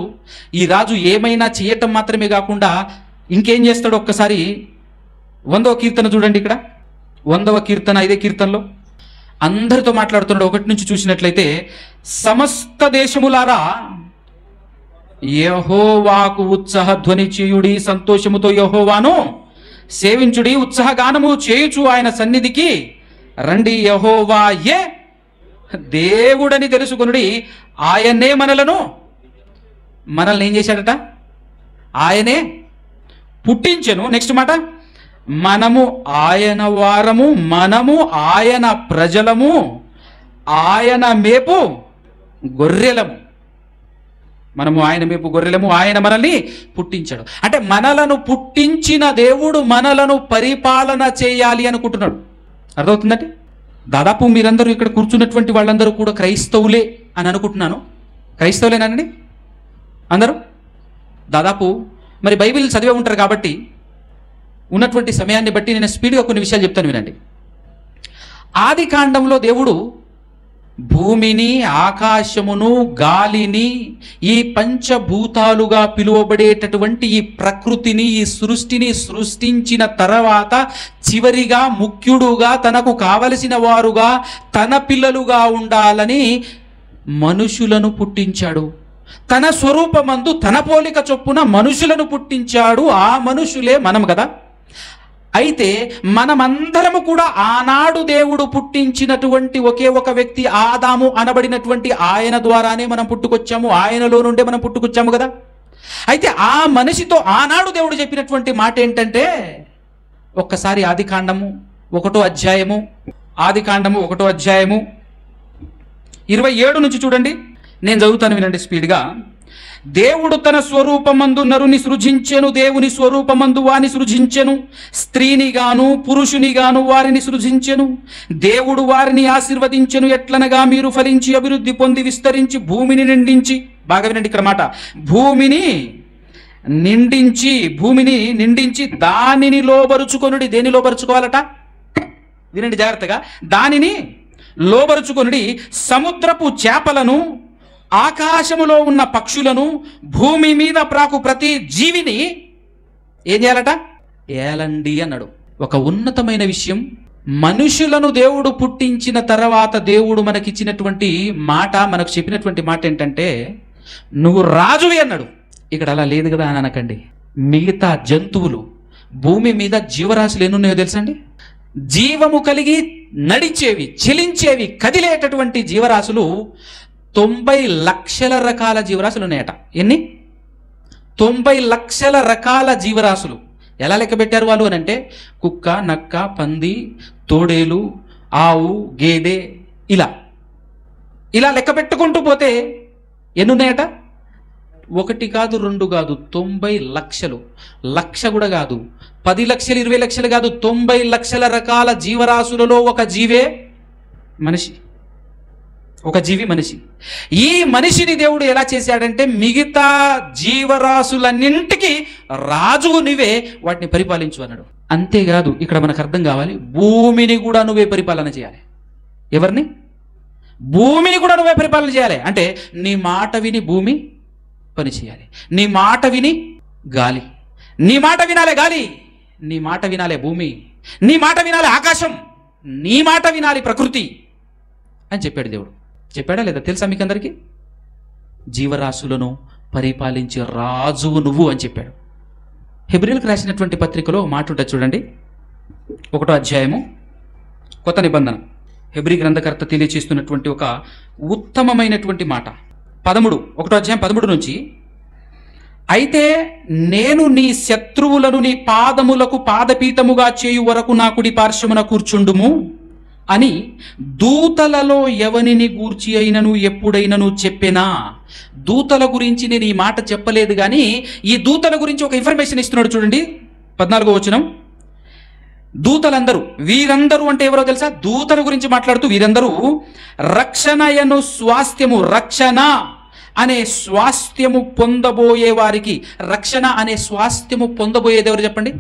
ఈ రాజు ఏమైనా చేయటం మాత్రమే కాకుండా ఇంకేం చేస్తాడో ఒక్కసారి 100వ కీర్తన చూడండి. ఇక్కడ 100వ కీర్తన, ఇదే కీర్తనలో అందరితో మాట్లాడుతున్నాడు. 1 నుంచి చూసినట్లయితే, సమస్త దేశములారా యెహోవాకు ఉత్సాహ ధ్వని చేయుడి, సంతోషముతో యెహోవాను సేవించుడి, ఉత్సాహగానము చేయుచు ఆయన సన్నిధికి రండి. యెహోవాయే దేవుడని తెలుసుకొనుడి, ఆయనే మనల్ని ఏం చేశాడట? ఆయనే పుట్టించెను. నెక్స్ట్ మాట, మనము ఆయన వారము, మనము ఆయన ప్రజలము, ఆయన మేపు గొర్రెలము. మనము ఆయన మేపు గొర్రెలము, ఆయన మనల్ని పుట్టించాడు. అంటే మనలను పుట్టించిన దేవుడు మనలను పరిపాలన చేయాలి అనుకుంటున్నాడు. అర్థమవుతుందంటే దాదాపు మీరందరూ ఇక్కడ కూర్చున్నటువంటి వాళ్ళందరూ కూడా క్రైస్తవులే అని అనుకుంటున్నాను. క్రైస్తవులేనండి అందరూ? దాదాపు మరి బైబిల్ చదివే ఉంటారు కాబట్టి ఉన్నటువంటి సమయాన్ని బట్టి నేను స్పీడ్గా కొన్ని విషయాలు చెప్తాను, వినండి. ఆది కాండంలో దేవుడు భూమిని, ఆకాశమును, గాలిని, ఈ పంచభూతాలుగా పిలువబడేటటువంటి ఈ ప్రకృతిని, ఈ సృష్టిని సృష్టించిన తర్వాత చివరిగా ముఖ్యుడుగా, తనకు కావలసిన వారుగా, తన పిల్లలుగా ఉండాలని మనుషులను పుట్టించాడు. తన స్వరూపమందు తన పోలిక చొప్పున మనుషులను పుట్టించాడు. ఆ మనుషులే మనం కదా. అయితే మనమందరము కూడా ఆనాడు దేవుడు పుట్టించినటువంటి ఒకే ఒక వ్యక్తి ఆదాము అనబడినటువంటి ఆయన ద్వారానే మనం పుట్టుకొచ్చాము, ఆయనలో నుండే మనం పుట్టుకొచ్చాము కదా. అయితే ఆ మనిషితో ఆనాడు దేవుడు చెప్పినటువంటి మాట ఏంటంటే, ఒక్కసారి ఆదికాండము 1వ అధ్యాయము 27 నుంచి చూడండి. నేను చదువుతాను, వినండి స్పీడ్గా. దేవుడు తన స్వరూపమందు నరుని సృజించెను, దేవుని స్వరూపమందు వాని సృజించెను, స్త్రీని గాను పురుషుని గాను వారిని సృజించెను. దేవుడు వారిని ఆశీర్వదించెను, ఎట్లనగా మీరు ఫలించి అభివృద్ధి పొంది విస్తరించి భూమిని నిండించి. బాగా వినండి ఇక్కడ మాట, భూమిని నిండించి దానిని లోబరుచుకొనుడి. దేని లోబరుచుకోవాలట? వినండి జాగ్రత్తగా. దానిని లోబరుచుకొనుడి, సముద్రపు చేపలను, ఆకాశములో ఉన్న పక్షులను, భూమి మీద ప్రాకు ప్రతి జీవిని ఏం చేయాలట? ఏలండి అన్నాడు. ఒక ఉన్నతమైన విషయం. మనుషులను దేవుడు పుట్టించిన తర్వాత దేవుడు మనకిచ్చినటువంటి మాట, మనకు చెప్పినటువంటి మాట ఏంటంటే, నువ్వు రాజువి అన్నాడు. ఇక్కడ అలా లేదు కదా అని అనకండి. మిగతా జంతువులు, భూమి మీద జీవరాశులు ఎన్నున్నాయో తెలుసండి? జీవము కలిగి నడిచేవి, చెలించేవి, కదిలేటటువంటి జీవరాశులు 90 లక్షల రకాల జీవరాశులు ఉన్నాయట. ఎన్ని? 90 లక్షల రకాల జీవరాశులు. ఎలా లెక్క పెట్టారు వాళ్ళు అని అంటే, కుక్క, నక్క, పంది, తోడేలు, ఆవు, గేదె, ఇలా లెక్క పెట్టుకుంటూ పోతే ఎన్నున్నాయట? 1 కాదు, 2 కాదు, 90 లక్షలు. లక్ష కూడా కాదు, 10 లక్షలు, 20 లక్షలు కాదు, 90 లక్షల రకాల జీవరాశులలో ఒక జీవే మనిషి. ఒక జీవి మనిషి. ఈ మనిషిని దేవుడు ఎలా చేశాడంటే, మిగతా జీవరాశులన్నింటికి రాజువు నువ్వే, వాటిని పరిపాలించు అన్నాడు. అంతేకాదు, ఇక్కడ మనకు అర్థం కావాలి, భూమిని కూడా నువ్వే పరిపాలన చేయాలి. ఎవరిని? భూమిని కూడా నువ్వే పరిపాలన చేయాలి. అంటే నీ మాట విని భూమి పని చేయాలి, నీ మాట విని గాలి, నీ మాట వినాలే గాలి, నీ మాట వినాలే భూమి, నీ మాట వినాలి ఆకాశం, నీ మాట వినాలి ప్రకృతి అని చెప్పాడు దేవుడు. చెప్పాడా లేదా తెలుసా మీకు అందరికీ? జీవరాశులను పరిపాలించే రాజువు నువ్వు అని చెప్పాడు. హెబ్రీయులకు రాసినటువంటి పత్రికలో మాట ఉంటుంది చూడండి, 1వ అధ్యాయము, కొత్త నిబంధన. హెబ్రీ గ్రంథకర్త తెలియచేస్తున్నటువంటి ఒక ఉత్తమమైనటువంటి మాట. 1వ అధ్యాయం 13 నుంచి, అయితే నేను నీ శత్రువులను నీ పాదములకు పాదపీఠముగా చేయు వరకు నా కుడి పార్శ్వమున కూర్చుండుము అని దూతలలో ఎవనిని గూర్చి అయినను ఎప్పుడైనను చెప్పినా. దూతల గురించి నేను ఈ మాట చెప్పలేదు, కానీ ఈ దూతల గురించి ఒక ఇన్ఫర్మేషన్ ఇస్తున్నాడు చూడండి. 14వ వచనం, దూతలందరూ, వీరందరూ అంటే ఎవరో తెలుసా? దూతల గురించి మాట్లాడుతూ వీరందరూ రక్షణయను స్వాస్థ్యము, రక్షణ అనే స్వాస్థ్యము పొందబోయే వారికి, రక్షణ అనే స్వాస్థ్యము పొందబోయేది ఎవరు చెప్పండి?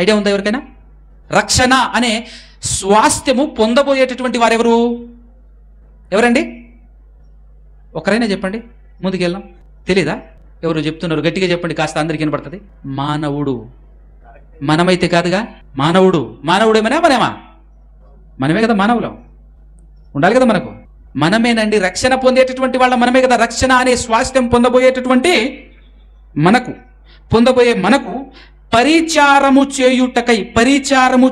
ఐడియా ఉందా ఎవరికైనా? రక్షణ అనే స్వాస్థ్యము పొందబోయేటటువంటి వారెవరు? ఎవరండి? ఒకరైనా చెప్పండి, ముందుకెళ్దాం. తెలీదా? ఎవరు చెప్తున్నారు? గట్టిగా చెప్పండి, కాస్త అందరికి వినపడుతుంది. మానవుడు. మనమైతే కాదుగా, మానవుడు. మానవుడేమైనా మనమా? మనమే కదా మానవులం, ఉండాలి కదా మనకు. మనమేనండి రక్షణ పొందేటటువంటి వాళ్ళ, మనమే కదా. రక్షణ అనే స్వాస్థ్యం పొందబోయేటటువంటి మనకు పరిచారము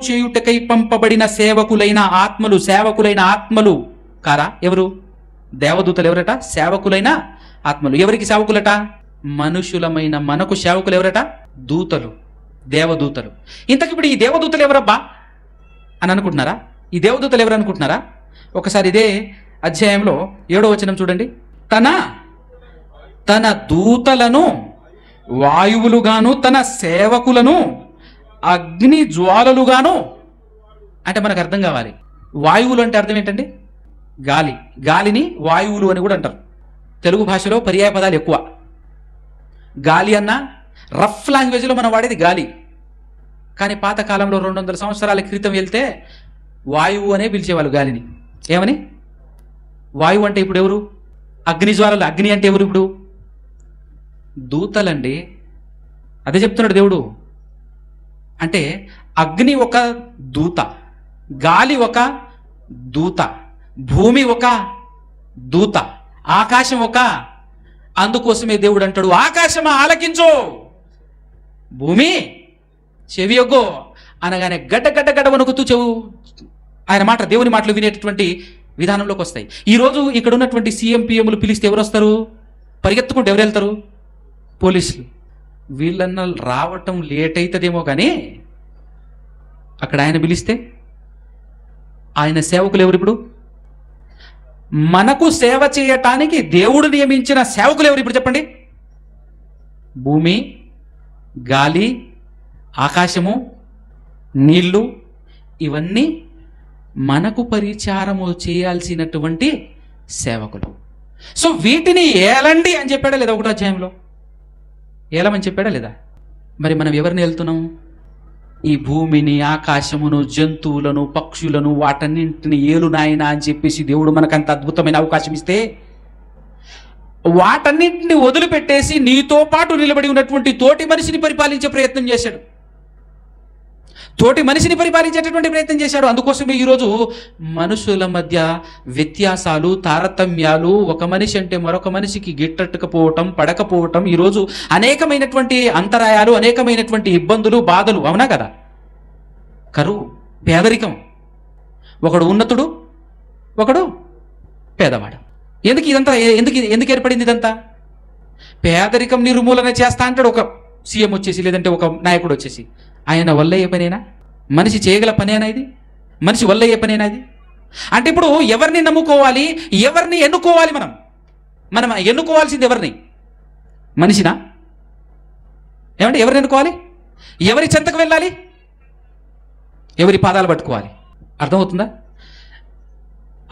చేయుటకై పంపబడిన సేవకులైన ఆత్మలు కారా? ఎవరు? దేవదూతలు ఎవరట? సేవకులైన ఆత్మలు. ఎవరికి సేవకులట? మనుషులమైన మనకు సేవకులు ఎవరట? దూతలు, దేవదూతలు. ఇంతకిప్పుడు ఈ దేవదూతలు ఎవరబ్బా అని అనుకుంటున్నారా? ఈ దేవదూతలు ఎవరు అనుకుంటున్నారా? ఒకసారి ఇదే అధ్యాయంలో 7వ వచనం చూడండి. తన దూతలను వాయువులుగాను తన సేవకులను అగ్ని జ్వాలలుగాను. అంటే మనకు అర్థం కావాలి, వాయువులు అంటే అర్థం ఏంటండి? గాలి. గాలిని వాయువులు అని కూడా అంటారు. తెలుగు భాషలో పర్యాయ పదాలు ఎక్కువ. గాలి అన్న రఫ్ లాంగ్వేజ్లో మనం వాడేది గాలి. కానీ పాతకాలంలో 200 సంవత్సరాల క్రితం వెళ్తే వాయువు అనే పిలిచేవాళ్ళు గాలిని. ఏమని? వాయువు అంటే ఇప్పుడు ఎవరు? అగ్నిజ్వాలలు. అగ్ని అంటే ఎవరు ఇప్పుడు? దూతలండి. అదే చెప్తున్నాడు దేవుడు. అంటే అగ్ని ఒక దూత, గాలి ఒక దూత, భూమి ఒక దూత, ఆకాశం ఒక. అందుకోసమే దేవుడు అంటాడు, ఆకాశమా ఆలకించు, భూమి చెవియొగ్గో అనగానే గడ్డ గడ్డ గడ్డ వణుకుతూ ఆయన మాట, దేవుని మాటలు వినేటటువంటి విధానంలోకి వస్తాయి. ఈరోజు ఇక్కడ ఉన్నటువంటి సీఎం పిఎంలు పిలిస్తే ఎవరు వస్తారు? పరిగెత్తుకుంటూ ఎవరు వెళ్తారు? పోలీసులు. వీళ్ళన్న రావటం లేట్ అవుతుందేమో, కానీ అక్కడ ఆయన పిలిస్తే ఆయన సేవకులు ఎవరు? ఇప్పుడు మనకు సేవ చేయటానికి దేవుడు నియమించిన సేవకులు ఎవరు ఇప్పుడు చెప్పండి? భూమి, గాలి, ఆకాశము, నీళ్లు, ఇవన్నీ మనకు పరిచారము చేయాల్సినటువంటి సేవకులు. సో వీటిని ఏలండి అని చెప్పాడా లేదా? 1వ అధ్యాయంలో ఏలమని చెప్పాడా లేదా? మరి మనం ఎవరిని వెళ్తున్నాం? ఈ భూమిని, ఆకాశమును, జంతువులను, పక్షులను, వాటన్నింటిని ఏలు నాయనా అని చెప్పేసి దేవుడు మనకంత అద్భుతమైన అవకాశం ఇస్తే, వాటన్నింటిని వదిలిపెట్టేసి నీతో పాటు నిలబడి ఉన్నటువంటి తోటి మనిషిని పరిపాలించే ప్రయత్నం చేశాడు. తోటి మనిషిని పరిపాలించేటటువంటి ప్రయత్నం చేశాడు. అందుకోసమే ఈరోజు మనుషుల మధ్య వ్యత్యాసాలు, తారతమ్యాలు, ఒక మనిషి అంటే మరొక మనిషికి గిట్టకపోవటం, పడకపోవటం, ఈరోజు అనేకమైనటువంటి అంతరాయాలు, అనేకమైనటువంటి ఇబ్బందులు, బాధలు. అవునా కదా? కరువు, పేదరికం, ఒకడు ఉన్నతుడు, ఒకడు పేదవాడు. ఎందుకు ఏర్పడింది ఇదంతా? పేదరికం నిర్మూలన చేస్తా అంటాడు ఒక సీఎం వచ్చేసి, లేదంటే ఒక నాయకుడు వచ్చేసి. ఆయన వల్ల అయ్యే పనేనా? మనిషి చేయగల పనేనా ఇది? మనిషి వల్ల అయ్యే పనేనా ఇది? అంటే ఇప్పుడు ఎవరిని నమ్ముకోవాలి, ఎవరిని ఎన్నుకోవాలి? మనం ఎన్నుకోవాల్సింది ఎవరిని? మనిషినా? ఏమంటే ఎవరిని ఎన్నుకోవాలి? ఎవరి చెంతకు వెళ్ళాలి? ఎవరి పాదాలు పట్టుకోవాలి? అర్థమవుతుందా?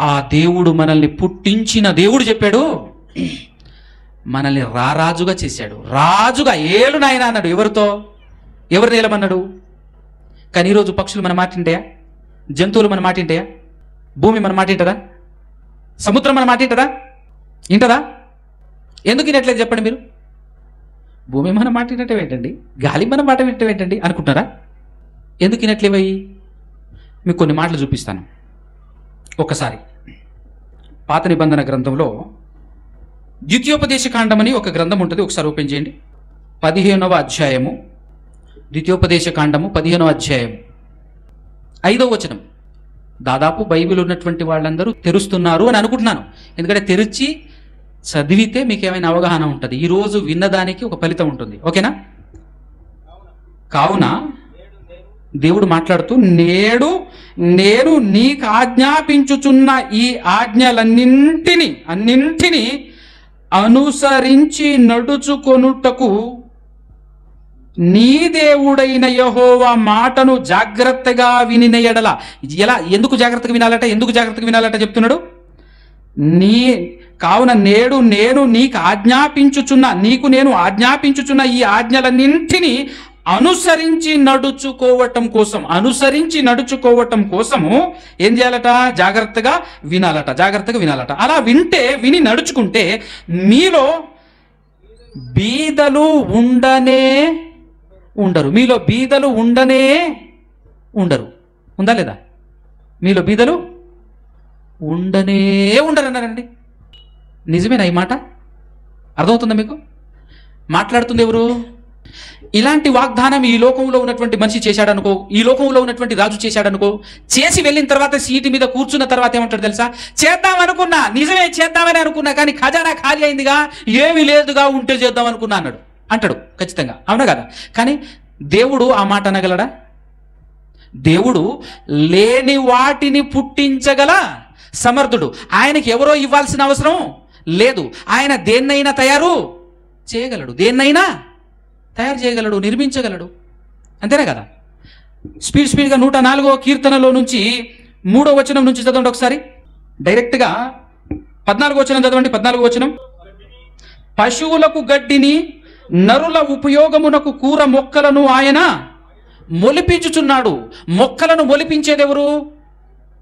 ఆ దేవుడు మనల్ని పుట్టించిన దేవుడు చెప్పాడు, మనల్ని రారాజుగా చేశాడు. రాజుగా ఏలు నాయన అన్నాడు. ఎవరితో? ఎవరిని ఏలమన్నాడు? కానీ ఈరోజు పక్షులు మన మాట వింటాయా? జంతువులు మన మాట వింటాయా? భూమి మన మాట వింటదా? సముద్రం మన మాట వింటదా? వింటదా? ఎందుకు వినట్లేదు చెప్పండి మీరు? భూమి మన మాట వినటం ఏంటండి, గాలి మన మాట వినటం ఏంటండి అనుకుంటున్నారా? ఎందుకు వినట్లేవయ్యి? మీకు కొన్ని మాటలు చూపిస్తాను. ఒకసారి పాత నిబంధన గ్రంథంలో ద్వితీయోపదేశకాండం అని ఒక గ్రంథం ఉంటుంది, ఒకసారి ఓపెన్ చేయండి. 15వ అధ్యాయము, ద్వితీయోపదేశకాండము 15వ అధ్యాయం 5వ వచనం. దాదాపు బైబిల్ ఉన్నటువంటి వాళ్ళందరూ తెరుస్తున్నారు అని అనుకుంటున్నాను, ఎందుకంటే తెరిచి చదివితే మీకు ఏమైనా అవగాహన ఉంటుంది. ఈరోజు విన్నదానికి ఒక ఫలితం ఉంటుంది. ఓకేనా? కావున దేవుడు మాట్లాడుతూ, నేడు నేను నీకు ఆజ్ఞాపించుచున్న ఈ అన్నింటినీ అనుసరించి నడుచుకొనుటకు నీ దేవుడైన యెహోవా మాటను జాగ్రత్తగా వినిన ఎడల. ఎందుకు జాగ్రత్తగా వినాలట చెప్తున్నాడు. కావున నేడు నేను నీకు ఆజ్ఞాపించుచున్న ఈ ఆజ్ఞలన్నింటినీ అనుసరించి నడుచుకోవటం కోసము ఏం చేయాలట? జాగ్రత్తగా వినాలట. అలా విని నడుచుకుంటే మీలో బీదలు ఉండనే ఉండరు. ఉందా లేదా? మీలో బీదలు ఉండనే ఉండరు అన్నారండి. నిజమేనా ఈ మాట? అర్థమవుతుందా మీకు? మాట్లాడుతుంది ఎవరు? ఇలాంటి వాగ్దానం ఈ లోకంలో ఉన్నటువంటి మనిషి చేశాడనుకో, ఈ లోకంలో ఉన్నటువంటి రాజు చేశాడనుకో, చేసి వెళ్ళిన తర్వాత సీటు మీద కూర్చున్న తర్వాత ఏమంటాడు తెలుసా? చేద్దామని అనుకున్నా కానీ ఖజానా ఖాళీ అయిందిగా, ఏమీ లేదుగా, ఉంటే చేద్దాం అనుకున్నా అంటాడు ఖచ్చితంగా. అవునా కదా? కానీ దేవుడు ఆ మాట అనగలడా? దేవుడు లేని వాటిని పుట్టించగల సమర్థుడు. ఆయనకి ఎవరో ఇవ్వాల్సిన అవసరం లేదు. ఆయన దేన్నైనా తయారు చేయగలడు, నిర్మించగలడు. అంతేనా కదా? స్పీడ్గా 104వ కీర్తనలో నుంచి 3వ వచనం నుంచి చదవండి ఒకసారి. డైరెక్ట్గా 14వ వచనం చదవండి. 14వ వచనం. పశువులకు గడ్డిని, నరుల ఉపయోగమునకు కూర మొక్కలను ఆయన మొలిపించుచున్నాడు. మొక్కలను మొలిపించేది ఎవరు?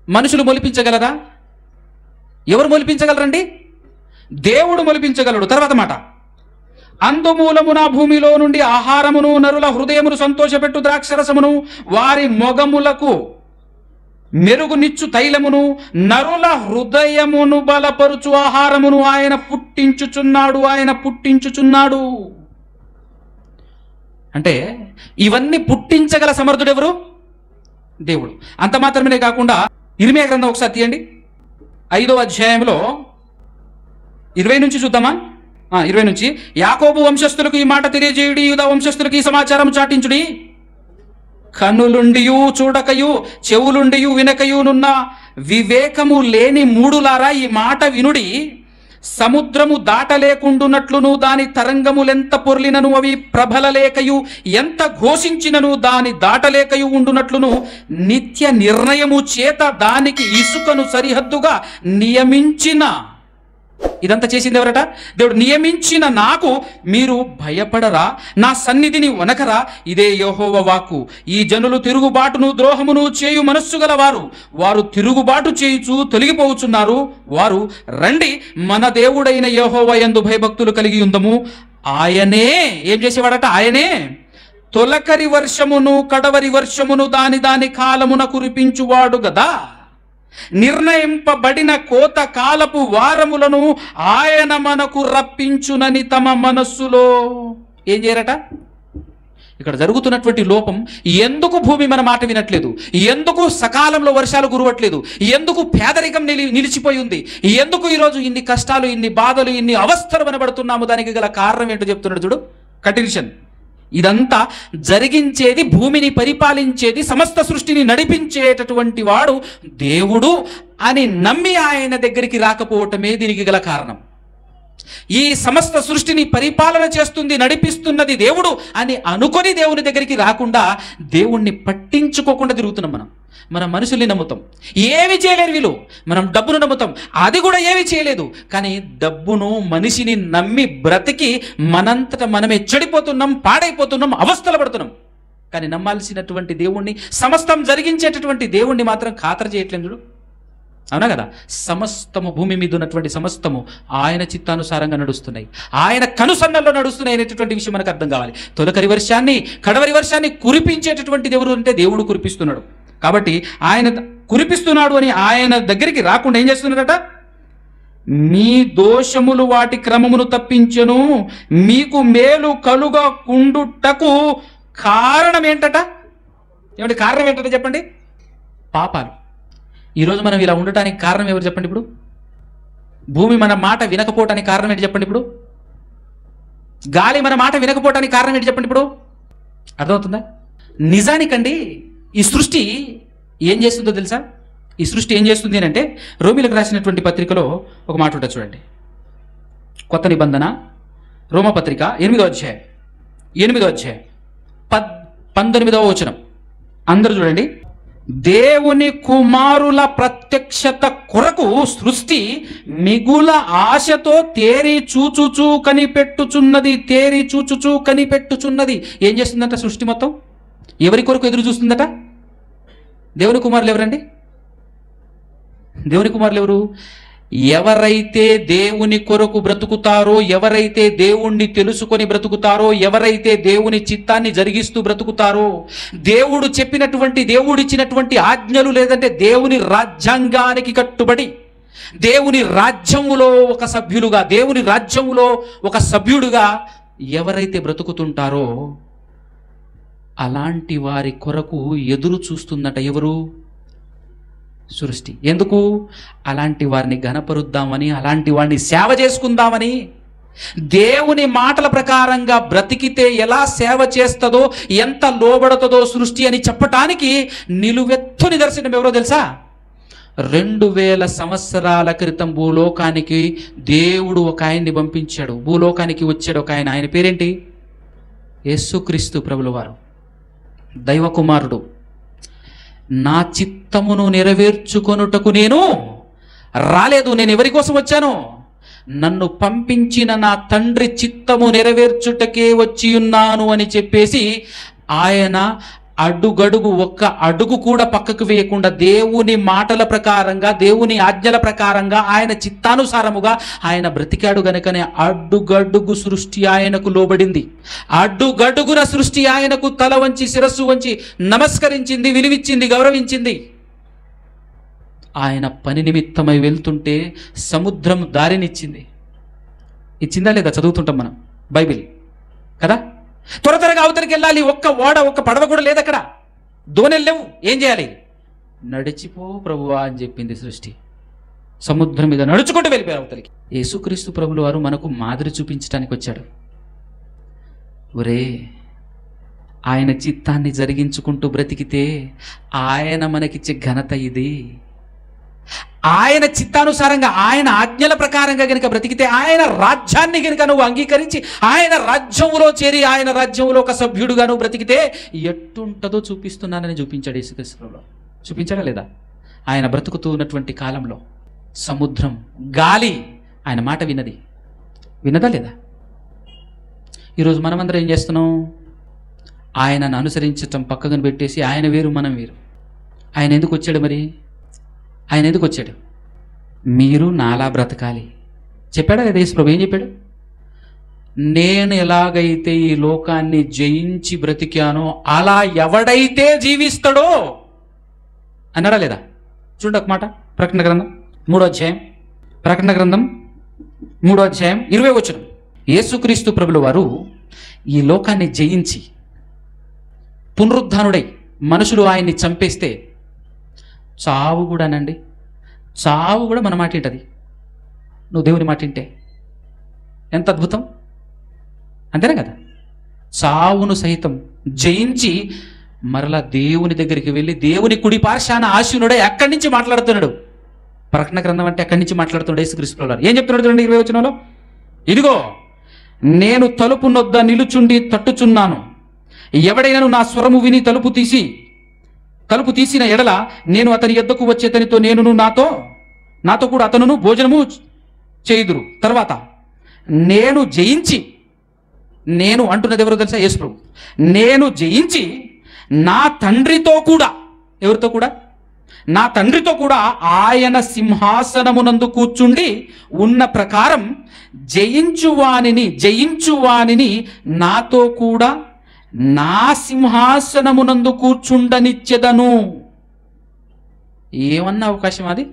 మనుషులు మొలిపించగలరా? ఎవరు మొలిపించగలరండి? దేవుడు మొలిపించగలడు. తర్వాత మాట, అందుమూలమున భూమిలో నుండి ఆహారమును, నరుల హృదయమును సంతోషపెట్టు ద్రాక్షరసమును, వారి మొగములకు మెరుగునిచ్చు తైలమును, నరుల హృదయమును బలపరుచు ఆహారమును ఆయన పుట్టించుచున్నాడు. అంటే ఇవన్నీ పుట్టించగల సమర్థుడు ఎవరు? దేవుడు. అంత మాత్రమే కాకుండా ఇర్మియా గ్రంథం ఒకసారి తీయండి. 5వ అధ్యాయంలో 20 నుంచి చూద్దామా? 20 నుంచి. యాకోబు వంశస్థులకు ఈ మాట తెలియజేయుడి, యూదా వంశస్థులకు ఈ సమాచారం చాటించుడి. కన్నులుండియు చూడకయు, చెవులుండియు వినకయునున్న వివేకము లేని మూడులారా ఈ మాట వినుడి. సముద్రము దాటలేకుండునట్లును, దాని తరంగములెంత పొర్లినను అవి ప్రబలలేకయు, ఎంత ఘోషించినను దాని దాటలేకయు ఉండునట్లును, నిత్య నిర్ణయము చేత దానికి ఇసుకను సరిహద్దుగా నియమించిన. ఇదంతా చేసింది ఎవరట? దేవుడు. నియమించిన నాకు మీరు భయపడరా? నా సన్నిధిని వనకరా? ఇదే యెహోవా వాక్కు. ఈ జనులు తిరుగుబాటును ద్రోహమును చేయు మనస్సు గలవారు, వారు తిరుగుబాటు చేయుచు తొలగిపోవచ్చున్నారు. వారు రండి, మన దేవుడైన యెహోవా యందు భయభక్తులు కలిగి ఉందము. ఆయనే ఏం చేసేవాడట? ఆయనే తొలకరి వర్షమును కడవరి వర్షమును దాని కాలమున కురిపించువాడు గదా. నిర్ణయింపబడిన కోత కాలపు వారములను ఆయన మనకు రప్పించునని తమ మనస్సులో ఏం చేయరట? ఇక్కడ జరుగుతున్నటువంటి లోపం, ఎందుకు భూమి మన మాట వినట్లేదు? ఎందుకు సకాలంలో వర్షాలు కురవట్లేదు? ఎందుకు పేదరికం నిలిచిపోయి ఉంది? ఎందుకు ఈరోజు ఇన్ని కష్టాలు, ఇన్ని బాధలు, ఇన్ని అవస్థలు వినబడుతున్నాము? దానికి గల కారణం ఏంటో చెప్తున్నాడు చూడు. కంటిన్యూషన్. ఇదంతా జరిగించేది, భూమిని పరిపాలించేది, సమస్త సృష్టిని నడిపించేటటువంటి వాడు దేవుడు అని నమ్మి ఆయన దగ్గరికి రాకపోవటమే దీనికి గల కారణం. ఈ సమస్త సృష్టిని పరిపాలన చేస్తుంది, నడిపిస్తున్నది దేవుడు అని అనుకొని దేవుని దగ్గరికి రాకుండా, దేవుణ్ణి పట్టించుకోకుండా తిరుగుతున్నాం. మనం మనుషుల్ని నమ్ముతాం, ఏమి చేయలేరు వీళ్ళు. మనం డబ్బును నమ్ముతాం, అది కూడా ఏమి చేయలేదు. కానీ డబ్బును, మనిషిని నమ్మి బ్రతికి మనంతట మనమే చెడిపోతున్నాం, పాడైపోతున్నాం, అవస్థలు పడుతున్నాం. కానీ నమ్మాల్సినటువంటి దేవుణ్ణి, సమస్తం జరిగించేటటువంటి దేవుణ్ణి మాత్రం ఖాతరు చేయట్లేదు చూడు. అవునా కదా? సమస్తము, భూమి మీద ఉన్నటువంటి సమస్తము ఆయన చిత్తానుసారంగా నడుస్తున్నాయి, ఆయన కనుసన్నల్లో నడుస్తున్నాయి అనేటటువంటి విషయం మనకు అర్థం కావాలి. తొలకరి వర్షాన్ని, కడవరి వర్షాన్ని కురిపించేటటువంటి దేవుడు అంటే దేవుడు కురిపిస్తున్నాడు. కాబట్టి ఆయన కురిపిస్తున్నాడు అని ఆయన దగ్గరికి రాకుండా ఏం చేస్తున్నాడట? మీ దోషములు వాటి క్రమమును తప్పించెను, మీకు మేలు కలుగకుండుటకు కారణం ఏంటట? ఏమంటే కారణం ఏంటంటే చెప్పండి? పాపాలు. ఈరోజు మనం ఇలా ఉండటానికి కారణం ఎవరు చెప్పండి? ఇప్పుడు భూమి మన మాట వినకపోవటానికి కారణం ఏంటి చెప్పండి? ఇప్పుడు గాలి మన మాట వినకపోవటానికి కారణం ఏంటి చెప్పండి? ఇప్పుడు అర్థమవుతుందా? నిజానికండి ఈ సృష్టి ఏం చేస్తుందో తెలుసా? ఈ సృష్టి ఏం చేస్తుంది అంటే, రోమిలకు రాసినటువంటి పత్రికలో ఒక మాట ఉంటుంది చూడండి. కొత్త నిబంధన రోమపత్రిక 8వ అధ్యాయం 19వ వచనం. అందరూ చూడండి. దేవుని కుమారుల ప్రత్యక్షత కొరకు సృష్టి మిగుల ఆశతో తేరి చూచుచూ కనిపెట్టుచున్నది. ఏం చేస్తుందట సృష్టి మొత్తం? ఎవరి కొరకు ఎదురు చూస్తుందట? దేవుని కుమారులు ఎవరండి? దేవుని కుమారులు ఎవరు? ఎవరైతే దేవుని కొరకు బ్రతుకుతారో, ఎవరైతే దేవుణ్ణి తెలుసుకొని బ్రతుకుతారో, ఎవరైతే దేవుని చిత్తాన్ని జరిగిస్తూ బ్రతుకుతారో, దేవుడు చెప్పినటువంటి, దేవుడిచ్చినటువంటి ఆజ్ఞలు లేదంటే దేవుని రాజ్యాంగానికి కట్టుబడి దేవుని రాజ్యములో ఒక సభ్యులుగా, దేవుని రాజ్యములో ఒక సభ్యుడుగా ఎవరైతే బ్రతుకుతుంటారో అలాంటి వారి కొరకు ఎదురు చూస్తుందట ఎవరు? సృష్టి. ఎందుకు? అలాంటి వారిని ఘనపరుద్దామని, అలాంటి వారిని సేవ చేసుకుందామని. దేవుని మాటల ప్రకారంగా బ్రతికితే ఎలా సేవ చేస్తుందో, ఎంత లోబడుతుందో సృష్టి అని చెప్పటానికి నిలువెత్తు నిదర్శనం ఎవరో తెలుసా? 2000 సంవత్సరాల క్రితం భూలోకానికి దేవుడు ఒక ఆయన్ని పంపించాడు. భూలోకానికి వచ్చాడు ఒక ఆయన. ఆయన పేరేంటి? యేసుక్రీస్తు ప్రభుల వారు, దైవ కుమారుడు. నా చిత్తమును నెరవేర్చుకొనుటకు నేను రాలేదు. నేను ఎవరి కోసం వచ్చాను? నన్ను పంపించిన నా తండ్రి చిత్తము నెరవేర్చుటకే వచ్చి ఉన్నాను అని చెప్పేసి ఆయన అడుగడుగు, ఒక్క అడుగు కూడా పక్కకు వేయకుండా దేవుని మాటల ప్రకారంగా, దేవుని ఆజ్ఞల ప్రకారంగా, ఆయన చిత్తానుసారముగా ఆయన బ్రతికాడు గనుకనే అడుగడుగు సృష్టి ఆయనకు లోబడింది. అడుగడుగున సృష్టి ఆయనకు తల వంచి, శిరస్సు వంచి నమస్కరించింది, విలువిచ్చింది, గౌరవించింది. ఆయన పని నిమిత్తమై వెళ్తుంటే సముద్రం దారినిచ్చింది. ఇచ్చిందా లేదా? చదువుతుంటాం మనం బైబిల్ కదా. త్వరగా అవతలికి వెళ్ళాలి. ఒక్క ఓడ, ఒక్క పడవ కూడా లేదు అక్కడ. దోణెలు లేవు. ఏం చేయాలి? నడిచిపో ప్రభువా అని చెప్పింది సృష్టి. సముద్రం మీద నడుచుకుంటూ వెళ్ళిపోయారు అవతలికి. యేసుక్రీస్తు ప్రభుల వారు మనకు మాదిరి చూపించడానికి వచ్చాడు. ఒరే, ఆయన చిత్తాన్ని జరిగించుకుంటూ బ్రతికితే ఆయన మనకిచ్చే ఘనత ఇది. ఆయన చిత్తానుసారంగా, ఆయన ఆజ్ఞల ప్రకారంగా గనుక బ్రతికితే, ఆయన రాజ్యాన్ని గనుక నువ్వు అంగీకరించి ఆయన రాజ్యంలో చేరి, ఆయన రాజ్యంలో ఒక సభ్యుడుగా నువ్వు బ్రతికితే ఎట్టుంటదో చూపిస్తున్నానని చూపించాడు యేసుక్రీస్తులో. చూపించాడా లేదా? ఆయన బ్రతుకుతూ ఉన్నటువంటి కాలంలో సముద్రం, గాలి ఆయన మాట విన్నదా లేదా? ఈరోజు మనమందరం ఏం చేస్తున్నాం? ఆయనను అనుసరించటం పక్కన పెట్టేసి ఆయన వేరు, మనం వేరు. ఆయన ఎందుకు వచ్చాడు మరి? ఆయన ఎందుకు వచ్చాడు? మీరు నాలా బ్రతకాలి చెప్పాడా లేదా? యేసు ప్రభు ఏం చెప్పాడు? నేను ఎలాగైతే ఈ లోకాన్ని జయించి బ్రతికానో అలా ఎవడైతే జీవిస్తాడో అన్నాడా లేదా? చూడండి ఒక మాట. ప్రకటన గ్రంథం 3వ అధ్యాయం, ప్రకటన గ్రంథం 3వ అధ్యాయం 20వ వచనం. యేసుక్రీస్తు ప్రభుల వారు ఈ లోకాన్ని జయించి పునరుద్ధానుడై మనుషులు ఆయన్ని చంపేస్తే చావు కూడానండి, చావు కూడా మన మాట ఏంటది? నువ్వు దేవుని మాట వింటే ఎంత అద్భుతం, అంతేనా కదా? చావును సైతం జయించి మరలా దేవుని దగ్గరికి వెళ్ళి దేవుని కుడి పార్శ్వాన ఆశీనుడై అక్కడి నుంచి మాట్లాడుతున్నాడు. ప్రకటన గ్రంథం అంటే అక్కడి నుంచి మాట్లాడుతున్నాడు యేసుక్రీస్తు ప్రభువు. ఏం చెప్తున్నాడు చూడండి 20వ వచనంలో. ఇదిగో నేను తలుపు నొద్ద నిలుచుండి తట్టుచున్నాను. ఎవడైనాను నా స్వరము విని తలుపు తీసిన ఎడల నేను అతని యొద్దకు వచ్చేతనితో నేనును నాతో కూడా అతనును భోజనము చేయుదురు. తర్వాత నేను అంటున్నది ఎవరో తెలుసా? యేసు ప్రభు. నేను జయించి నా తండ్రితో కూడా, ఎవరితో కూడా? నా తండ్రితో కూడా ఆయన సింహాసనమునందు కూర్చుండి ఉన్న ప్రకారం జయించువానిని నాతో కూడా నా సింహాసనమునందు కూర్చుండనిచ్చెదను. ఏమన్నా అవకాశం అది?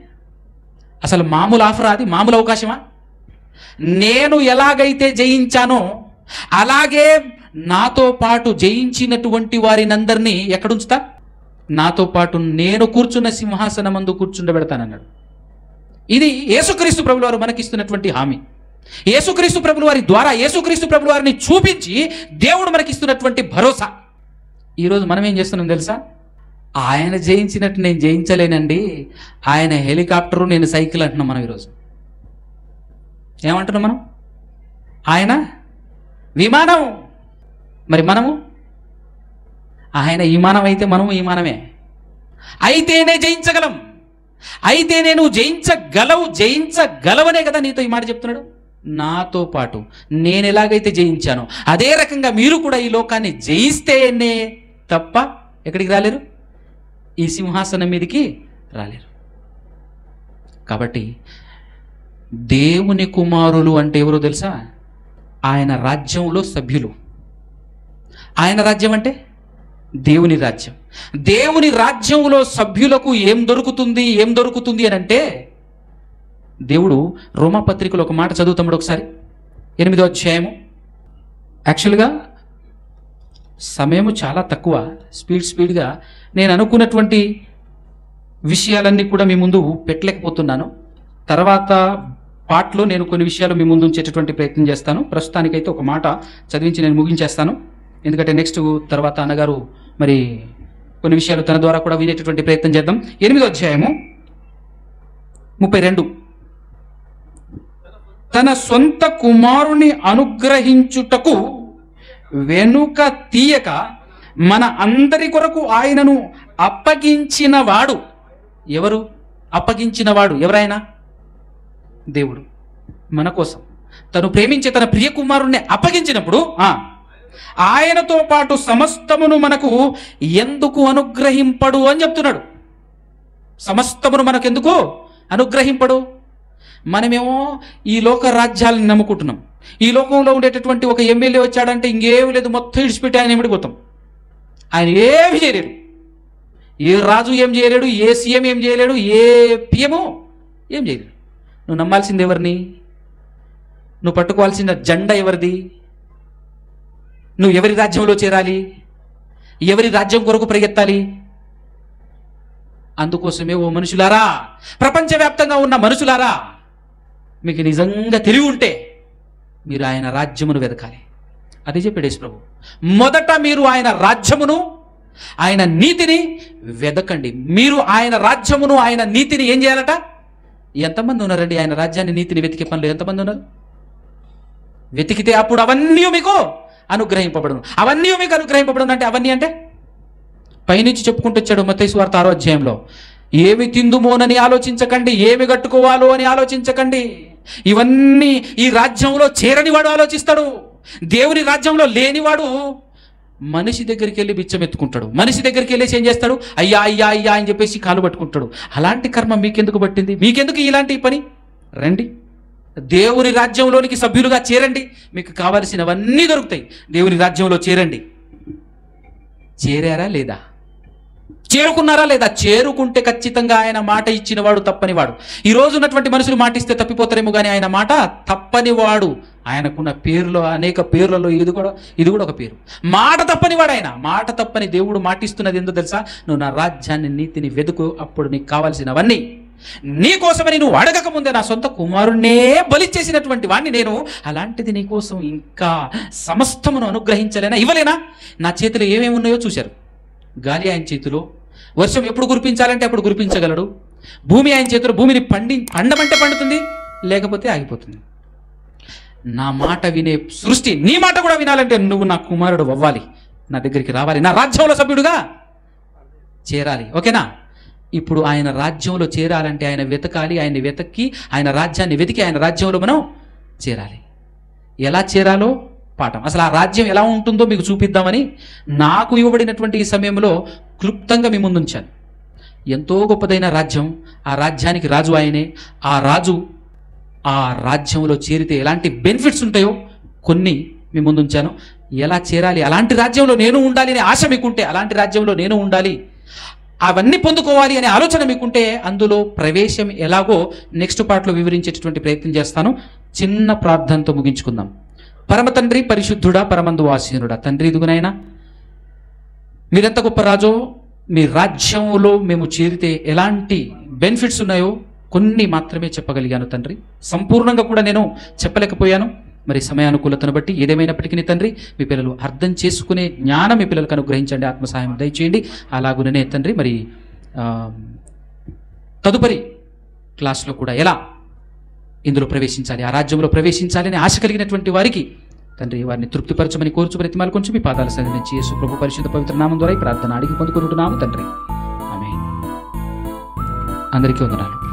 అసలు మామూలు ఆఫరా? అది మామూలు అవకాశమా? నేను ఎలాగైతే జయించానో అలాగే నాతో పాటు జయించినటువంటి వారినందరినీ ఎక్కడుంచుతా? నాతో పాటు నేను కూర్చున్న సింహాసనమందు కూర్చుండబెడతానన్నాడు. ఇది యేసుక్రీస్తు ప్రభుల వారు మనకిస్తున్నటువంటి హామీ. యేసుక్రీస్తు ప్రభుల వారి ద్వారా, యేసుక్రీస్తు ప్రభుల వారిని చూపించి దేవుడు మనకిస్తున్నటువంటి భరోసా. ఈరోజు మనం ఏం చేస్తున్నాం తెలుసా? ఆయన జయించినట్టు నేను జయించలేనండి, ఆయన హెలికాప్టరు, నేను సైకిల్ అంటున్నాం. మనం ఈరోజు ఏమంటున్నాం? మనం ఆయన విమానం, మరి మనము ఆయన విమానం అయితే మనము విమానమే. అయితేనే జయించగలం, అయితేనే నువ్వు జయించగలవనే కదా నీతో ఈ మాట చెప్తున్నాడు. నాతో పాటు నేను ఎలాగైతే జయించానో అదే రకంగా మీరు కూడా ఈ లోకాన్ని జయిస్తేనే తప్ప ఎక్కడికి రాలేరు, ఈ సింహాసనం మీదకి రాలేరు. కాబట్టి దేవుని కుమారులు అంటే ఎవరో తెలుసా? ఆయన రాజ్యంలో సభ్యులు. ఆయన రాజ్యం అంటే దేవుని రాజ్యం. దేవుని రాజ్యంలో సభ్యులకు ఏం దొరుకుతుంది అని అంటే, దేవుడు రోమాపత్రికలో ఒక మాట చదువుతాడు ఒకసారి, 8వ అధ్యాయము. యాక్చువల్గా సమయము చాలా తక్కువ, స్పీడ్గా నేను అనుకున్నటువంటి విషయాలన్నీ కూడా మీ ముందు పెట్టలేకపోతున్నాను. తర్వాత పార్ట్లో నేను కొన్ని విషయాలు మీ ముందు ఉంచేటటువంటి ప్రయత్నం చేస్తాను. ప్రస్తుతానికైతే ఒక మాట చదివించి నేను ముగించేస్తాను. ఎందుకంటే నెక్స్ట్ తర్వాత అన్నగారు మరి కొన్ని విషయాలు తన ద్వారా కూడా వినేటటువంటి ప్రయత్నం చేద్దాం. 8వ అధ్యాయము 32. తన సొంత కుమారుని అనుగ్రహించుటకు వెనుక తీయక మన అందరి కొరకు ఆయనను అప్పగించినవాడు ఎవరు? అప్పగించినవాడు ఎవరైనా? దేవుడు మన కోసం తను ప్రేమించే తన ప్రియ కుమారుణ్ణి అప్పగించినప్పుడు ఆయనతో పాటు సమస్తమును మనకు ఎందుకు అనుగ్రహింపడు అని చెప్తున్నాడు. సమస్తమును మనకు ఎందుకు అనుగ్రహింపడు? మనమేమో ఈ లోక రాజ్యాలను నమ్ముకుంటున్నాం. ఈ లోకంలో ఉండేటటువంటి ఒక ఎమ్మెల్యే వచ్చాడంటే ఇంకేమి లేదు, మొత్తం ఇడిచిపెట్టి ఆయన ఎమిడిపోతాం. ఆయన ఏమి చేయలేడు, ఏ రాజు ఏం చేయలేడు, ఏ సీఎం ఏం చేయలేడు, ఏ పిఎం ఏం చేయలేడు. నువ్వు నమ్మాల్సింది ఎవరిని? నువ్వు పట్టుకోవాల్సిన జెండా ఎవరిది? నువ్వు ఎవరి రాజ్యంలో చేరాలి? ఎవరి రాజ్యం కొరకు పరిగెత్తాలి? అందుకోసమే ఓ మనుషులారా, ప్రపంచవ్యాప్తంగా ఉన్న మనుషులారా, మీకు నిజంగా తెలివి ఉంటే మీరు ఆయన రాజ్యమును వెతకాలి. అదే చెప్పాడు యేసు ప్రభు. మొదట మీరు ఆయన రాజ్యమును, ఆయన నీతిని వెదకండి. మీరు ఆయన రాజ్యమును, ఆయన నీతిని ఏం చేయాలట? ఎంతమంది ఉన్నారండి ఆయన రాజ్యాన్ని, నీతిని వెతికే పనులు? ఎంతమంది ఉన్నారు? వెతికితే అప్పుడు అవన్నీ మీకు అనుగ్రహింపబడును. అవన్నీ మీకు అనుగ్రహింపబడును అంటే అవన్నీ అంటే పైనుంచి చెప్పుకుంటూ వచ్చాడు మత్తయి సువార్త 6వ అధ్యాయంలో. ఏమి తిందుమోనని ఆలోచించకండి, ఏమి కట్టుకోవాలో అని ఆలోచించకండి. ఇవన్నీ ఈ రాజ్యంలో చేరనివాడు ఆలోచిస్తాడు. దేవుని రాజ్యంలో లేనివాడు మనిషి దగ్గరికి వెళ్ళి బిచ్చం ఎత్తుకుంటాడు. మనిషి దగ్గరికి వెళ్ళేసి ఏం చేస్తాడు? అయ్యా అయ్యా అయ్యా అని చెప్పేసి కాలు పట్టుకుంటాడు. అలాంటి కర్మ మీకెందుకు పట్టింది? మీకెందుకు ఇలాంటి పని? రండి, దేవుని రాజ్యంలోనికి సభ్యులుగా చేరండి, మీకు కావలసినవన్నీ దొరుకుతాయి. దేవుని రాజ్యంలో చేరండి. చేరారా లేదా? చేరుకున్నారా లేదా? చేరుకుంటే ఖచ్చితంగా ఆయన మాట ఇచ్చినవాడు తప్పనివాడు. ఈ రోజు ఉన్నటువంటి మనుషులు మాట ఇస్తే తప్పిపోతారేమో కానీ ఆయన మాట తప్పనివాడు. ఆయనకున్న పేరులో అనేక పేర్లలో ఇది కూడా ఒక పేరు. మాట తప్పనివాడు ఆయన. మాట తప్పని దేవుడు మాటిస్తున్నది ఎందుకు తెలుసా? నువ్వు నా రాజ్యాన్ని, నీతిని వెతుకు, అప్పుడు నీకు కావాల్సినవన్నీ. నీకోసమని నువ్వు అడగక ముందే నా సొంత కుమారుణ్ణే బలిచ్చేసినటువంటి వాడిని నేను. అలాంటిది నీకోసం ఇంకా సమస్తమును అనుగ్రహించలేనా, ఇవ్వలేనా? నా చేతిలో ఏమేమి ఉన్నాయో చూశారు. గాలి ఆయన చేతిలో, వర్షం ఎప్పుడు కురిపించాలంటే అప్పుడు కురిపించగలడు. భూమి ఆయన చేతిలో, భూమిని పండమంటే పండుతుంది, లేకపోతే ఆగిపోతుంది. నా మాట వినే సృష్టి నీ మాట కూడా వినాలంటే నువ్వు నా కుమారుడు అవ్వాలి, నా దగ్గరికి రావాలి, నా రాజ్యంలో సభ్యుడుగా చేరాలి. ఓకేనా? ఇప్పుడు ఆయన రాజ్యంలో చేరాలంటే ఆయన వెతకాలి. ఆయన వెతకి, ఆయన రాజ్యాన్ని వెతికి ఆయన రాజ్యంలో మనం చేరాలి. ఎలా చేరాలో పాఠం, అసలు ఆ రాజ్యం ఎలా ఉంటుందో మీకు చూపిద్దామని నాకు ఇవ్వబడినటువంటి ఈ సమయంలో క్లుప్తంగా మీ ముందుంచాను. ఎంతో గొప్పదైన రాజ్యం. ఆ రాజ్యానికి రాజు ఆయనే. ఆ రాజు ఆ రాజ్యంలో చేరితే ఎలాంటి బెనిఫిట్స్ ఉంటాయో కొన్ని మీ ముందుంచాను. ఎలా చేరాలి, అలాంటి రాజ్యంలో నేను ఉండాలి అనే ఆశ మీకుంటే, అలాంటి రాజ్యంలో నేను ఉండాలి, అవన్నీ పొందుకోవాలి అనే ఆలోచన మీకుంటే అందులో ప్రవేశం ఎలాగో నెక్స్ట్ పార్ట్లో వివరించేటటువంటి ప్రయత్నం చేస్తాను. చిన్న ప్రార్థనతో ముగించుకుందాం. పరమ తండ్రి, పరిశుద్ధుడా, పరమందు ఆసీనుడా, తండ్రి ఇదుగునైనా మీరెంత గొప్ప రాజో, మీ రాజ్యంలో మేము చేరితే ఎలాంటి బెనిఫిట్స్ ఉన్నాయో కొన్ని మాత్రమే చెప్పగలిగాను తండ్రి. సంపూర్ణంగా కూడా నేను చెప్పలేకపోయాను. మరి సమయానుకూలతను బట్టి ఏదేమైనప్పటికీ తండ్రి, మీ పిల్లలు అర్థం చేసుకునే జ్ఞానం మీ పిల్లలకు అనుగ్రహించండి, ఆత్మసహాయం దయచేయండి. అలాగుననే తండ్రి మరి తదుపరి క్లాస్లో కూడా ఎలా ఇందులో ప్రవేశించాలి, ఆ రాజ్యంలో ప్రవేశించాలి అని ఆశ కలిగినటువంటి వారికి తండ్రి వారిని తృప్తిపరచమని కోరుచు బ్రతిమాలు కొంచెం మీ పాదాల సన్నిధి నుంచి యేసు ప్రభు పరిశుద్ధ పవిత్ర నామం ద్వారా ఈ ప్రార్థన అడిగి పొందుకుంటున్నాము తండ్రి. ఆమేన్. అందరికీ వందనాలు.